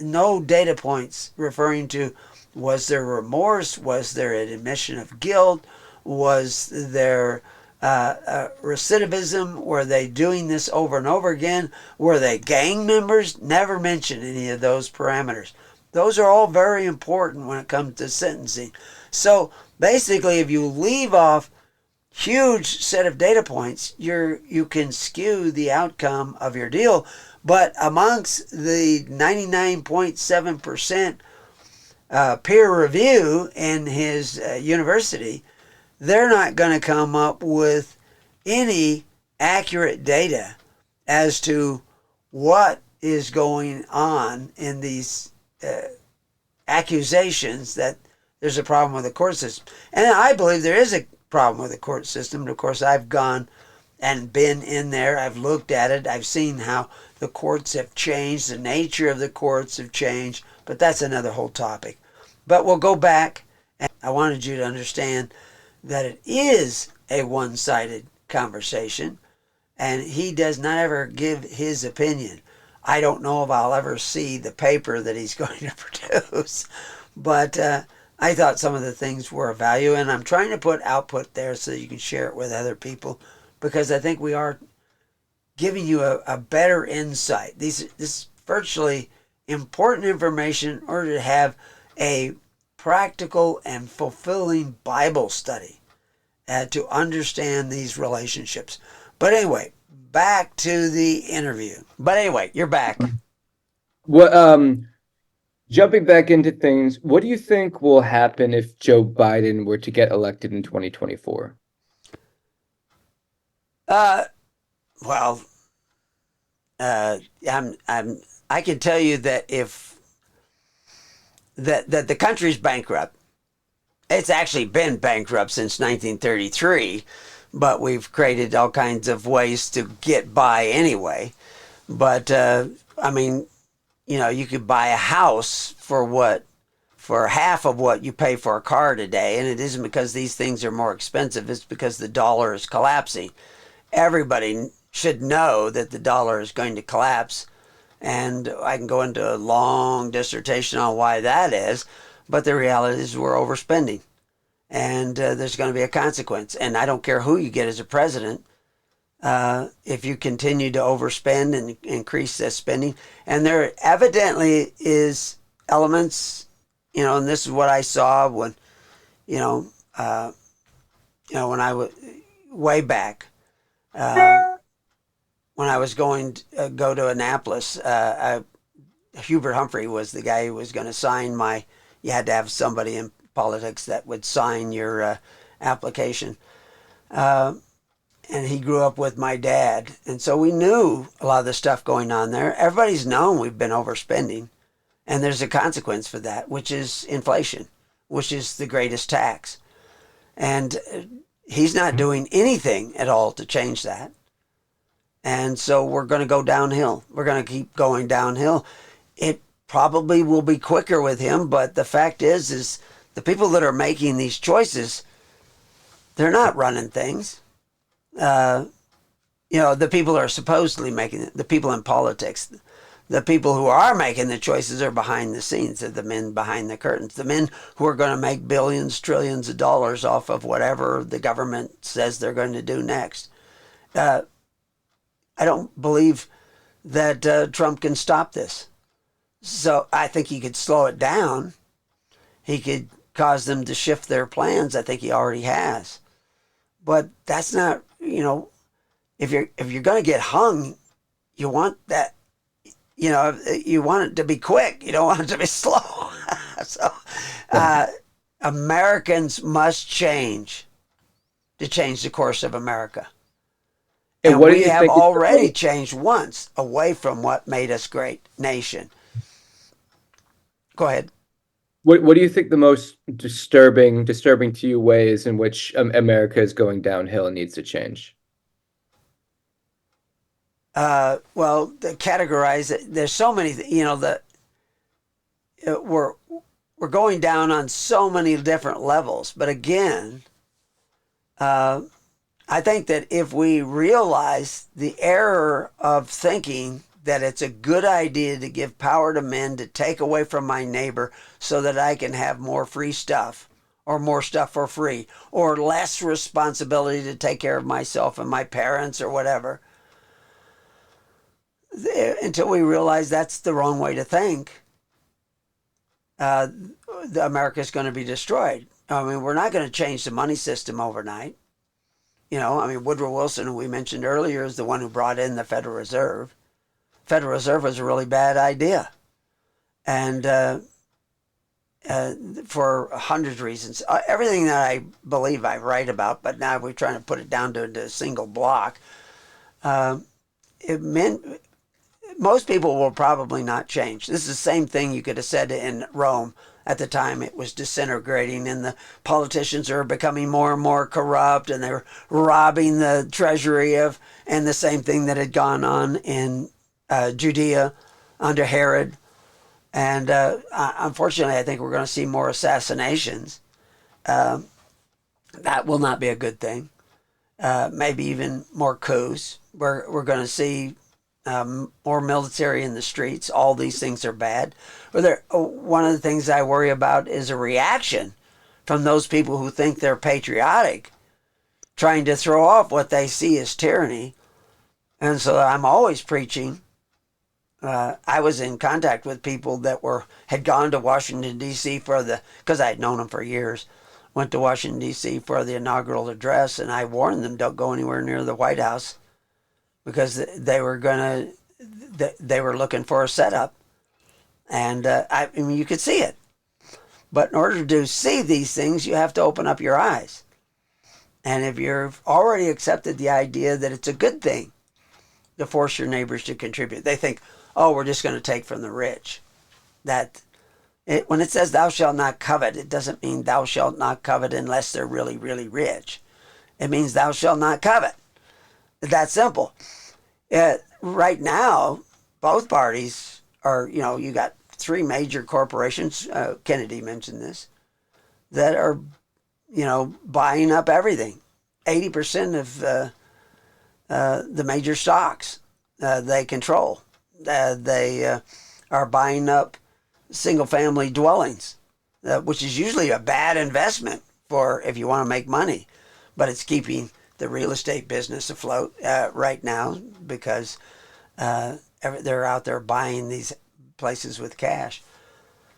No data points referring to, was there remorse? Was there an admission of guilt? Was there recidivism? Were they doing this over and over again? Were they gang members? Never mention any of those parameters. Those are all very important when it comes to sentencing. So basically, if you leave off huge set of data points, you can skew the outcome of your deal. But amongst the 99.7% peer review in his university, they're not going to come up with any accurate data as to what is going on in these accusations that there's a problem with the court system. And I believe there is a problem with the court system. And of course, I've gone and been in there. I've looked at it. I've seen how the courts have changed. The nature of the courts have changed. But that's another whole topic. But we'll go back. And I wanted you to understand that it is a one-sided conversation. And he does not ever give his opinion. I don't know if I'll ever see the paper that he's going to produce. But I thought some of the things were of value. And I'm trying to put output there so you can share it with other people, because I think we are giving you a better insight. This is virtually important information in order to have a practical and fulfilling Bible study to understand these relationships. But anyway, back to the interview. But anyway, you're back. What jumping back into things, what do you think will happen if Joe Biden were to get elected in 2024? Well, I can tell you that if that the country's bankrupt. It's actually been bankrupt since 1933, but we've created all kinds of ways to get by anyway. But I mean, you could buy a house for half of what you pay for a car today, and it isn't because these things are more expensive. It's because the dollar is collapsing. Everybody should know that the dollar is going to collapse, and I can go into a long dissertation on why that is, but the reality is we're overspending, and there's going to be a consequence. And I don't care who you get as a president, if you continue to overspend and increase that spending. And there evidently is elements, and this is what I saw when, when I was way back, when I was going to go to Annapolis. Hubert Humphrey was the guy who was going to sign you had to have somebody in politics that would sign your application. And he grew up with my dad. And so we knew a lot of the stuff going on there. Everybody's known we've been overspending. And there's a consequence for that, which is inflation, which is the greatest tax. And he's not doing anything at all to change that. And so we're going to go downhill. We're going to keep going downhill. It probably will be quicker with him, but the fact is the people that are making these choices, they're not running things. The people that are supposedly making it, the people in politics, The people who are making the choices are behind the scenes. They're the men behind the curtains. The men who are going to make billions, trillions of dollars off of whatever the government says they're going to do next. I don't believe that Trump can stop this. So I think he could slow it down. He could cause them to shift their plans. I think he already has. But that's not, if you're going to get hung, you want that, you want it to be quick. You don't want it to be slow. So Americans must change to change the course of America. And what do we you have think already changed once away from what made us great nation. Go ahead. what do you think the most disturbing to you ways in which America is going downhill and needs to change? Well, to categorize it, there's so many, we're going down on so many different levels. But again, I think that if we realize the error of thinking that it's a good idea to give power to men to take away from my neighbor so that I can have more free stuff or more stuff for free or less responsibility to take care of myself and my parents or whatever, until we realize that's the wrong way to think, America is going to be destroyed. I mean, we're not going to change the money system overnight. Woodrow Wilson, who we mentioned earlier, is the one who brought in the Federal Reserve. Federal Reserve was a really bad idea. And for a hundred reasons. Everything that I believe I write about, but now we're trying to put it down to a single block. It meant most people will probably not change. This is the same thing you could have said in Rome at the time it was disintegrating, and the politicians are becoming more and more corrupt, and they were robbing the treasury and the same thing that had gone on in Judea under Herod. And unfortunately, I think we're going to see more assassinations. That will not be a good thing. Maybe even more coups. We're going to see more military in the streets. All these things are bad. One of the things I worry about is a reaction from those people who think they're patriotic, trying to throw off what they see as tyranny. And so I'm always preaching. I was in contact with people that had gone to Washington, D.C. because I had known them for years, went to Washington, D.C. for the inaugural address, and I warned them, don't go anywhere near the White House, because they were looking for a setup. And I mean, you could see it. But in order to see these things, you have to open up your eyes. And if you've already accepted the idea that it's a good thing to force your neighbors to contribute, they think, oh, we're just going to take from the rich. When it says thou shalt not covet, it doesn't mean thou shalt not covet unless they're really, really rich. It means thou shalt not covet. It's that simple. Right now, both parties are, you got three major corporations, Kennedy mentioned this, that are, buying up everything. 80% of the major stocks they control. They are buying up single-family dwellings, which is usually a bad investment for if you want to make money, but it's keeping the real estate business afloat right now because they're out there buying these places with cash.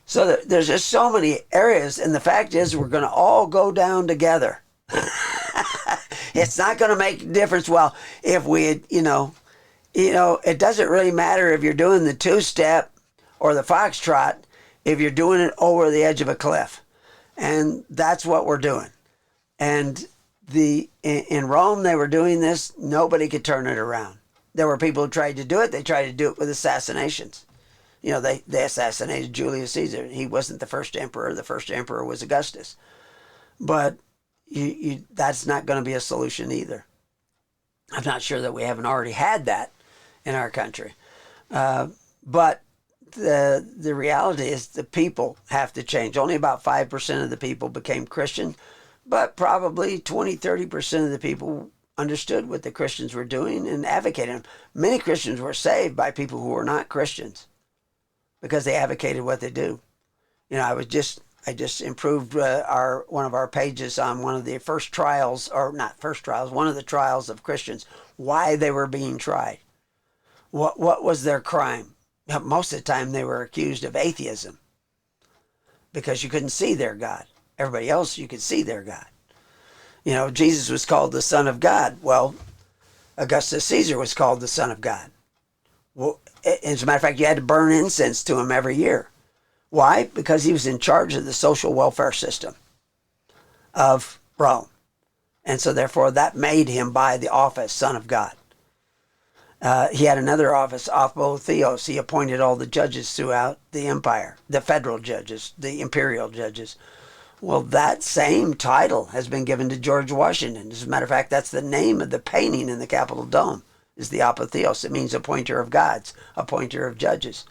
So there's just so many areas, and the fact is we're going to all go down together. It's not going to make a difference. Well, if we, it doesn't really matter if you're doing the two-step or the foxtrot if you're doing it over the edge of a cliff. And that's what we're doing. And in Rome, they were doing this. Nobody could turn it around. There were people who tried to do it. They tried to do it with assassinations. They assassinated Julius Caesar. He wasn't the first emperor. The first emperor was Augustus. But that's not going to be a solution either. I'm not sure that we haven't already had that in our country. But the reality is the people have to change. Only about 5% of the people became Christian, but probably 20, 30% of the people understood what the Christians were doing and advocated them. Many Christians were saved by people who were not Christians because they advocated what they do. I just improved our one of our pages on one of the first trials, or not first trials, one of the trials of Christians, why they were being tried. What was their crime? Most of the time they were accused of atheism because you couldn't see their God. Everybody else, you could see their God. Jesus was called the Son of God. Well, Augustus Caesar was called the Son of God. Well, as a matter of fact, you had to burn incense to him every year. Why? Because he was in charge of the social welfare system of Rome. And so therefore that made him by the office Son of God. He had another office, Theos. He appointed all the judges throughout the empire, the federal judges, the imperial judges. Well, that same title has been given to George Washington. As a matter of fact, that's the name of the painting in the Capitol Dome, is the apotheos. It means appointer of gods, appointer of judges.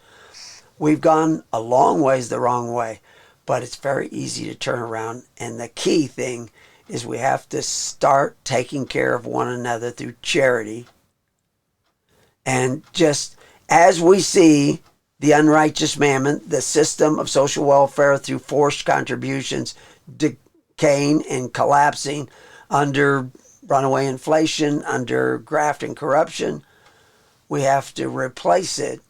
We've gone a long ways the wrong way, but it's very easy to turn around. And the key thing is we have to start taking care of one another through charity. And just as we see the unrighteous mammon, the system of social welfare through forced contributions decaying and collapsing under runaway inflation, under graft and corruption, we have to replace it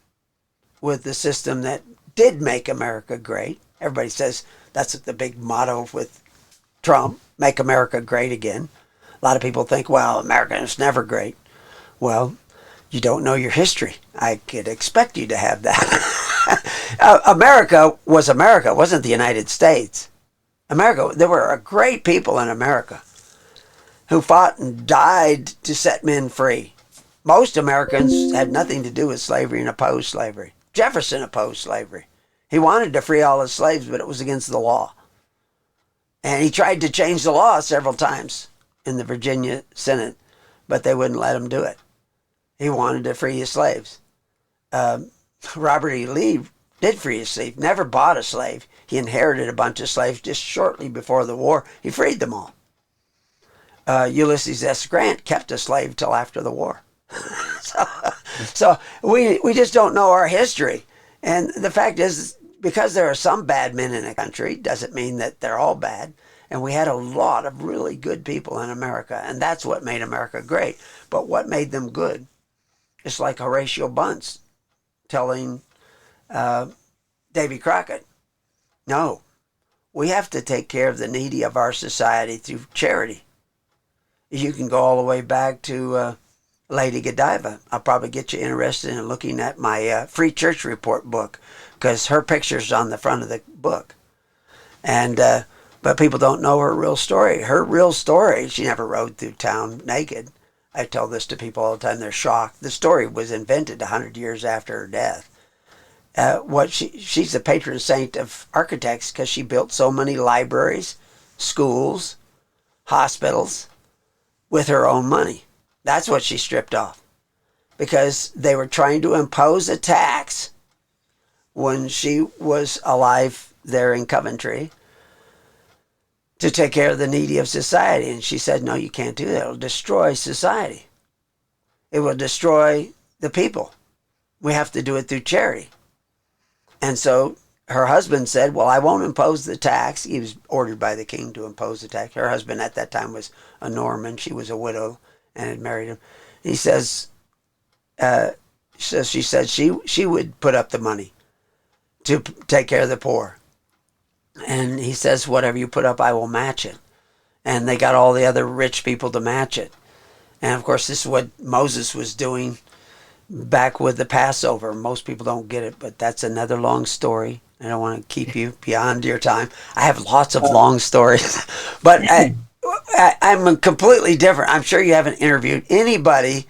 with the system that did make America great. Everybody says that's the big motto with Trump, make America great again. A lot of people think, well, America is never great. Well, you don't know your history. I could expect you to have that. America was America. It wasn't the United States. America, there were great people in America who fought and died to set men free. Most Americans had nothing to do with slavery and opposed slavery. Jefferson opposed slavery. He wanted to free all his slaves, but it was against the law. And he tried to change the law several times in the Virginia Senate, but they wouldn't let him do it. He wanted to free his slaves. Robert E. Lee did free his slave, never bought a slave. He inherited a bunch of slaves just shortly before the war. He freed them all. Ulysses S. Grant kept a slave till after the war. so we just don't know our history. And the fact is, because there are some bad men in a country, doesn't mean that they're all bad. And we had a lot of really good people in America, and that's what made America great. But what made them good? It's like Horatio Bunce telling Davy Crockett, no, we have to take care of the needy of our society through charity. You can go all the way back to Lady Godiva. I'll probably get you interested in looking at my Free Church Report book, because her picture's on the front of the book. And but people don't know her real story. Her real story, she never rode through town naked. I tell this to people all the time. They're shocked. The story was invented 100 years after her death. She's the patron saint of architects because she built so many libraries, schools, hospitals with her own money. That's what she stripped off, because they were trying to impose a tax when she was alive there in Coventry to take care of the needy of society. And she said, no, you can't do that. It'll destroy society. It will destroy the people. We have to do it through charity. And so her husband said, well, I won't impose the tax. He was ordered by the king to impose the tax. Her husband at that time was a Norman. She was a widow and had married him. He says, she said she would put up the money to take care of the poor. And he says, whatever you put up, I will match it. And they got all the other rich people to match it. And of course, this is what Moses was doing back with the Passover. Most people don't get it, but that's another long story. I don't want to keep you beyond your time. I have lots of long stories, but I'm completely different. I'm sure you haven't interviewed anybody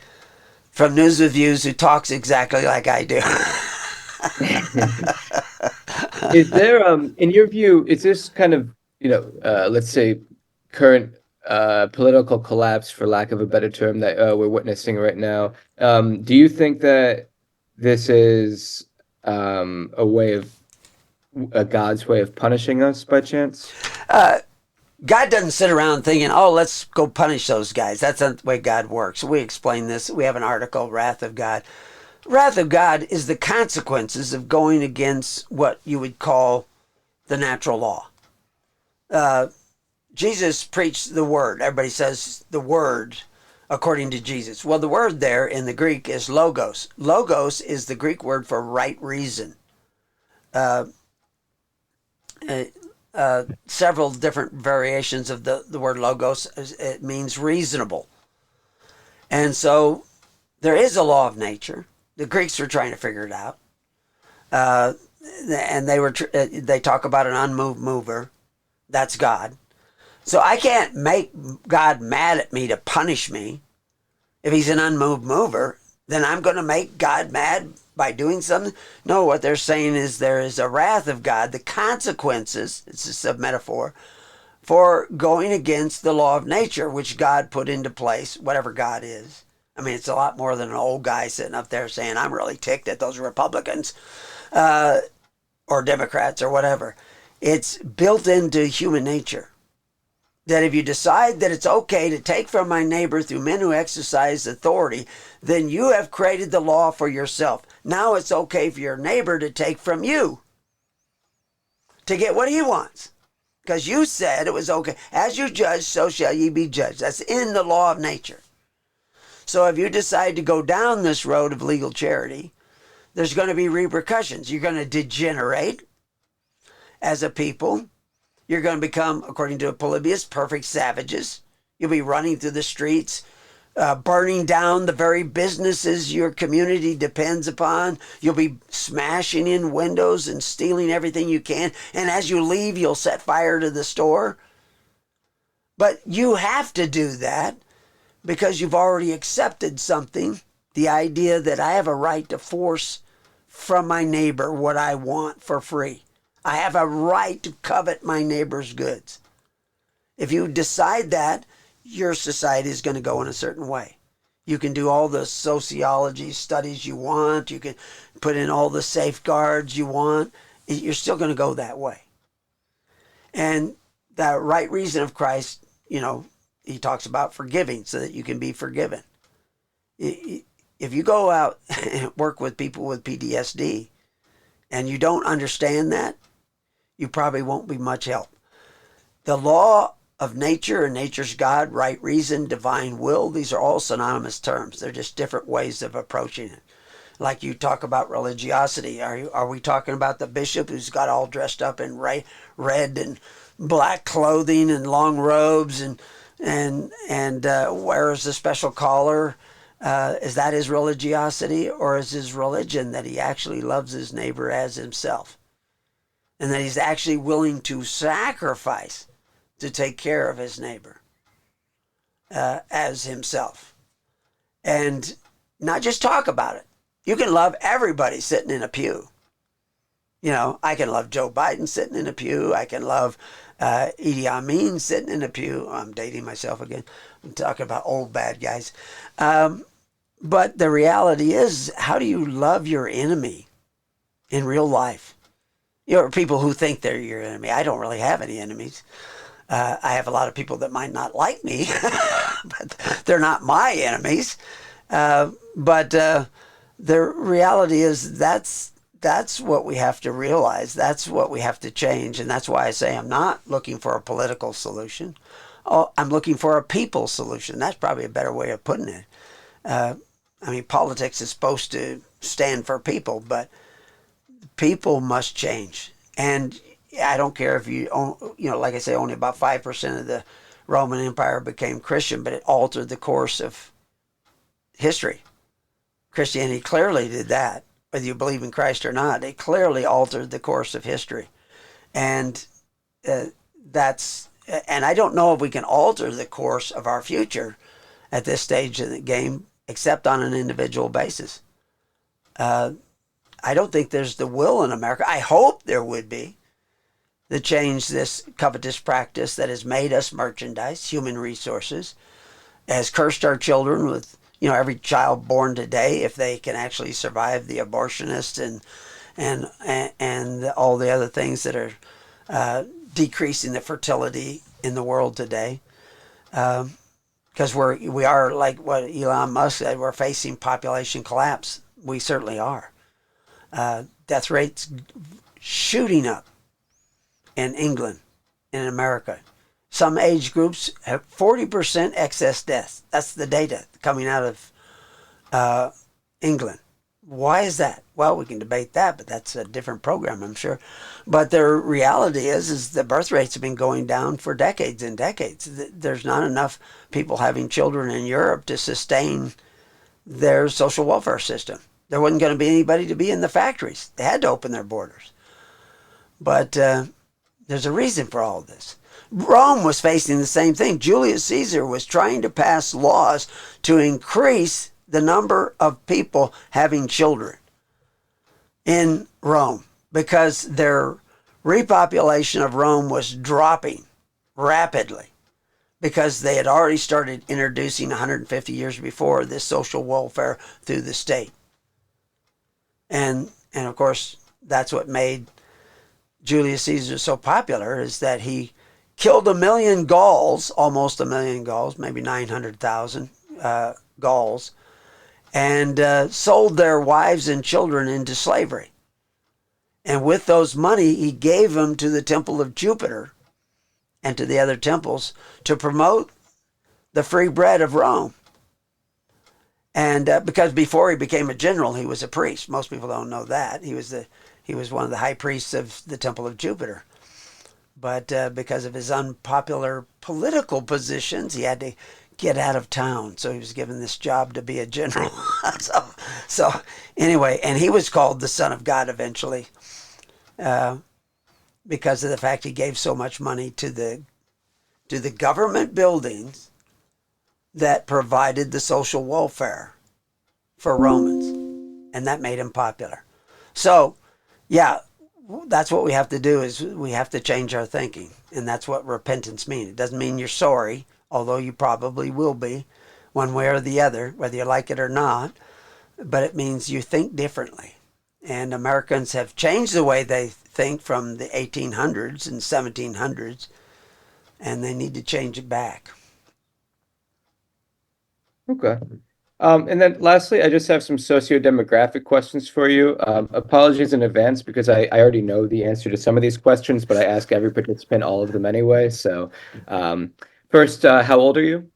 from News with Views who talks exactly like I do. Is there, in your view, is this kind of, let's say current political collapse, for lack of a better term, that we're witnessing right now? Do you think that this is a God's way of punishing us by chance? God doesn't sit around thinking, oh, let's go punish those guys. That's not the way God works. We explain this. We have an article, Wrath of God. Wrath of God is the consequences of going against what you would call the natural law. Jesus preached the word. Everybody says the word according to Jesus. Well, the word there in the Greek is logos. Logos is the Greek word for right reason. Uh, Several different variations of the word logos. It means reasonable. And so there is a law of nature. The Greeks were trying to figure it out. And they talk about an unmoved mover. That's God. So I can't make God mad at me to punish me. If he's an unmoved mover, then I'm going to make God mad by doing something. No, what they're saying is there is a wrath of God, the consequences, it's just a metaphor, for going against the law of nature, which God put into place, whatever God is. I mean, it's a lot more than an old guy sitting up there saying, I'm really ticked at those Republicans or Democrats or whatever. It's built into human nature. That if you decide that it's okay to take from my neighbor through men who exercise authority, then you have created the law for yourself. Now it's okay for your neighbor to take from you to get what he wants. Because you said it was okay. As you judge, so shall ye be judged. That's in the law of nature. So if you decide to go down this road of legal charity, there's going to be repercussions. You're going to degenerate as a people. You're going to become, according to Polybius, perfect savages. You'll be running through the streets, burning down the very businesses your community depends upon. You'll be smashing in windows and stealing everything you can. And as you leave, you'll set fire to the store. But you have to do that because you've already accepted something, the idea that I have a right to force from my neighbor what I want for free. I have a right to covet my neighbor's goods. If you decide that, your society is going to go in a certain way. You can do all the sociology studies you want. You can put in all the safeguards you want. You're still going to go that way. And the right reason of Christ, he talks about forgiving so that you can be forgiven. If you go out and work with people with PTSD and you don't understand that, you probably won't be much help. The law of nature and nature's God, right reason, divine will, these are all synonymous terms. They're just different ways of approaching it. Like you talk about religiosity. Are we talking about the bishop who's got all dressed up in red and black clothing and long robes and wears a special collar? Is that his religiosity, or is his religion that he actually loves his neighbor as himself? And that he's actually willing to sacrifice to take care of his neighbor as himself. And not just talk about it. You can love everybody sitting in a pew. I can love Joe Biden sitting in a pew. I can love Idi Amin sitting in a pew. I'm dating myself again. I'm talking about old bad guys. But the reality is, how do you love your enemy in real life? People who think they're your enemy. I don't really have any enemies. I have a lot of people that might not like me, but they're not my enemies. But the reality is that's what we have to realize. That's what we have to change. And that's why I say I'm not looking for a political solution. I'm looking for a people solution. That's probably a better way of putting it. Politics is supposed to stand for people, but people must change. And I don't care if like I say, only about 5% of the Roman Empire became Christian, but it altered the course of history. Christianity clearly did that. Whether you believe in Christ or not, it clearly altered the course of history. And and I don't know if we can alter the course of our future at this stage of the game, except on an individual basis. I don't think there's the will in America. I hope there would be to change this covetous practice that has made us merchandise, human resources, has cursed our children with, every child born today, if they can actually survive the abortionists and all the other things that are decreasing the fertility in the world today, because we are, like what Elon Musk said, we're facing population collapse. We certainly are. Death rates shooting up in England, in America. Some age groups have 40% excess deaths. That's the data coming out of England. Why is that? Well, we can debate that, but that's a different program, I'm sure. But the reality is the birth rates have been going down for decades and decades. There's not enough people having children in Europe to sustain their social welfare system. There wasn't going to be anybody to be in the factories. They had to open their borders. But there's a reason for all this. Rome was facing the same thing. Julius Caesar was trying to pass laws to increase the number of people having children in Rome because their repopulation of Rome was dropping rapidly because they had already started introducing 150 years before this social welfare through the state. And of course, that's what made Julius Caesar so popular, is that he killed 1 million Gauls, almost 1 million Gauls, maybe 900,000 Gauls, and sold their wives and children into slavery. And with those money, he gave them to the temple of Jupiter and to the other temples to promote the free bread of Rome. And because before he became a general, he was a priest. Most people don't know that. He was one of the high priests of the temple of Jupiter. But because of his unpopular political positions, he had to get out of town. So he was given this job to be a general. so anyway, and he was called the Son of God eventually because of the fact he gave so much money to the government buildings that provided the social welfare for Romans. And that made him popular. So, yeah, that's what we have to do, is we have to change our thinking. And that's what repentance means. It doesn't mean you're sorry, although you probably will be one way or the other, whether you like it or not. But it means you think differently. And Americans have changed the way they think from the 1800s and 1700s, and they need to change it back. Okay. And then lastly, I just have some socio-demographic questions for you. Apologies in advance because I already know the answer to some of these questions, but I ask every participant all of them anyway. So first, how old are you?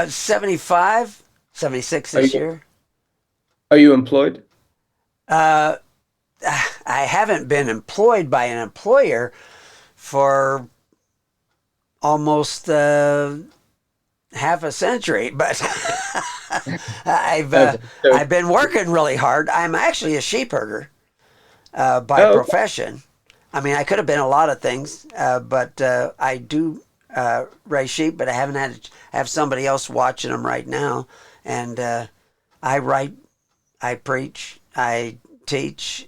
75, 76 Are this you year. are you employed? Uh, I haven't been employed by an employer for almost half a century, but Okay. So, I've been working really hard. I'm actually a sheep herder by oh, okay. profession. I mean, I could have been a lot of things, but I do raise sheep, but I haven't had to have somebody else watching them right now. And I write, I preach, I teach,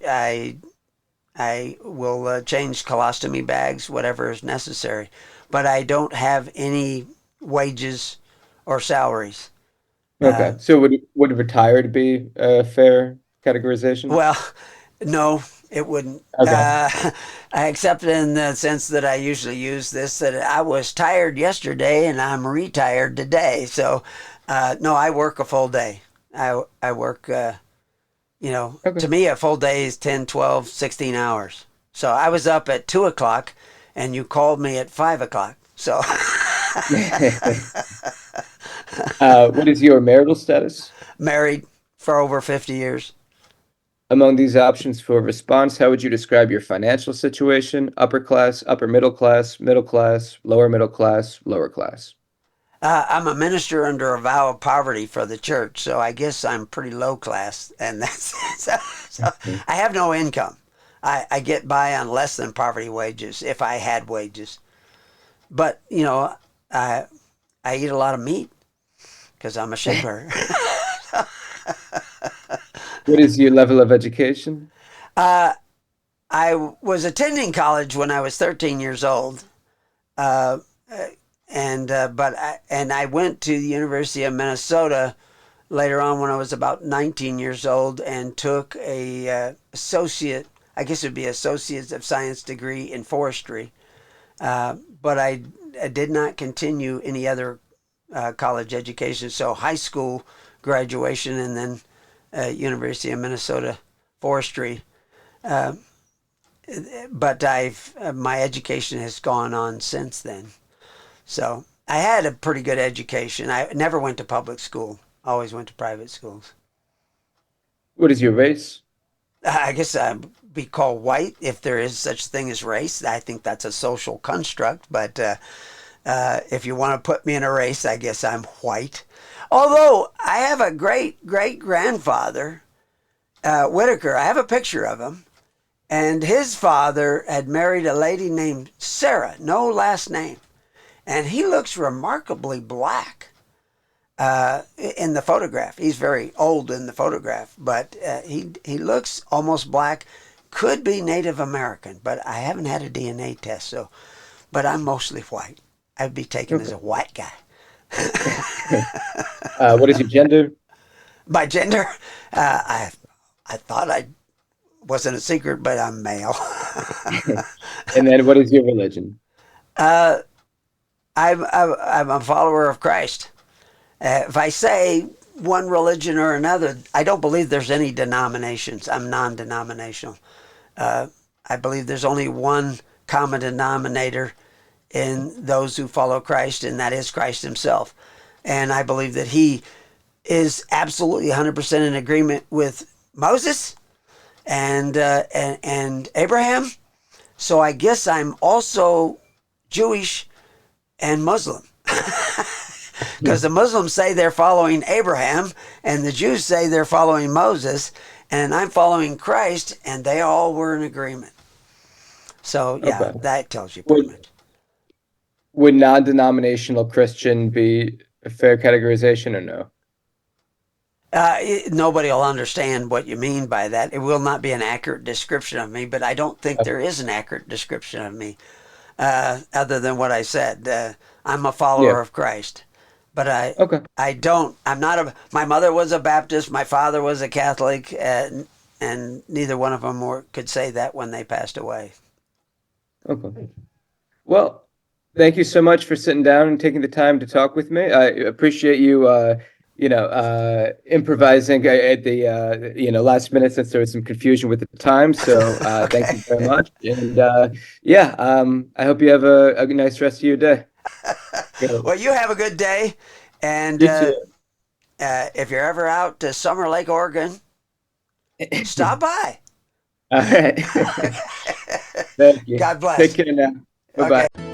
I will change colostomy bags, whatever is necessary. But I don't have any wages or salaries. Okay. Uh, So would retired be a fair categorization? well, no, it wouldn't. Okay. I accept it in the sense that I usually use this, that I was tired yesterday and I'm retired today. So, no, I work a full day. I work, Okay. to me, a full day is 10, 12, 16 hours. So I was up at 2 o'clock and you called me at 5 o'clock. So, What is your marital status? married for over 50 years. Among these options for response, how would you describe your financial situation? Upper class, upper middle class, lower class? I'm a minister under a vow of poverty for the church, so I guess I'm pretty low class, and that's so Mhm. I have no income. I get by on less than poverty wages if I had wages, but I I eat a lot of meat because I'm a sheep herder. What is your level of education? uh, I was attending college when I was 13 years old, uh, and I went to the University of Minnesota later on when I was about 19 years old and took a associate, I guess it would be associate of science degree in forestry. But I did not continue any other college education. So high school graduation and then University of Minnesota forestry. But my education has gone on since then. So I had a pretty good education. I never went to public school. Always went to private schools. What is your race? I guess I'd be called white if there is such thing as race. I think that's a social construct. But if you want to put me in a race, I guess I'm white. Although I have a great great grandfather, Whitaker. I have a picture of him. And his father had married a lady named Sarah, no last name. And he looks remarkably black in the photograph. He's very old in the photograph, but he looks almost black. Could be Native American, but I haven't had a DNA test. So, but I'm mostly white. I'd be taken as a white guy. What is your gender? My gender, I thought I wasn't a secret, but I'm male. And then what is your religion? uh, I'm a follower of Christ. If I say one religion or another, I don't believe there's any denominations. I'm non-denominational. I believe there's only one common denominator in those who follow Christ, and that is Christ himself. And I believe that he is absolutely 100% in agreement with Moses and Abraham. So I guess I'm also Jewish and Muslim. Because the Muslims say they're following Abraham and the Jews say they're following Moses, and I'm following Christ, and they all were in agreement. So yeah, Okay. that tells you pretty much. Would non-denominational Christian be a fair categorization or no? Nobody will understand what you mean by that. It will not be an accurate description of me, but I don't think there is an accurate description of me other than what I said. I'm a follower of Christ, but I'm not my mother was a Baptist, my father was a Catholic, and neither one of them could say that when they passed away. Okay. Well, thank you so much for sitting down and taking the time to talk with me. I appreciate you, improvising at the, last minute since there was some confusion with the time. So thank you very much. And I hope you have a nice rest of your day. Well, you have a good day. And You too. if you're ever out to Summer Lake, Oregon, stop by. All right. Thank you. God bless. Take care now. Bye-bye. Okay.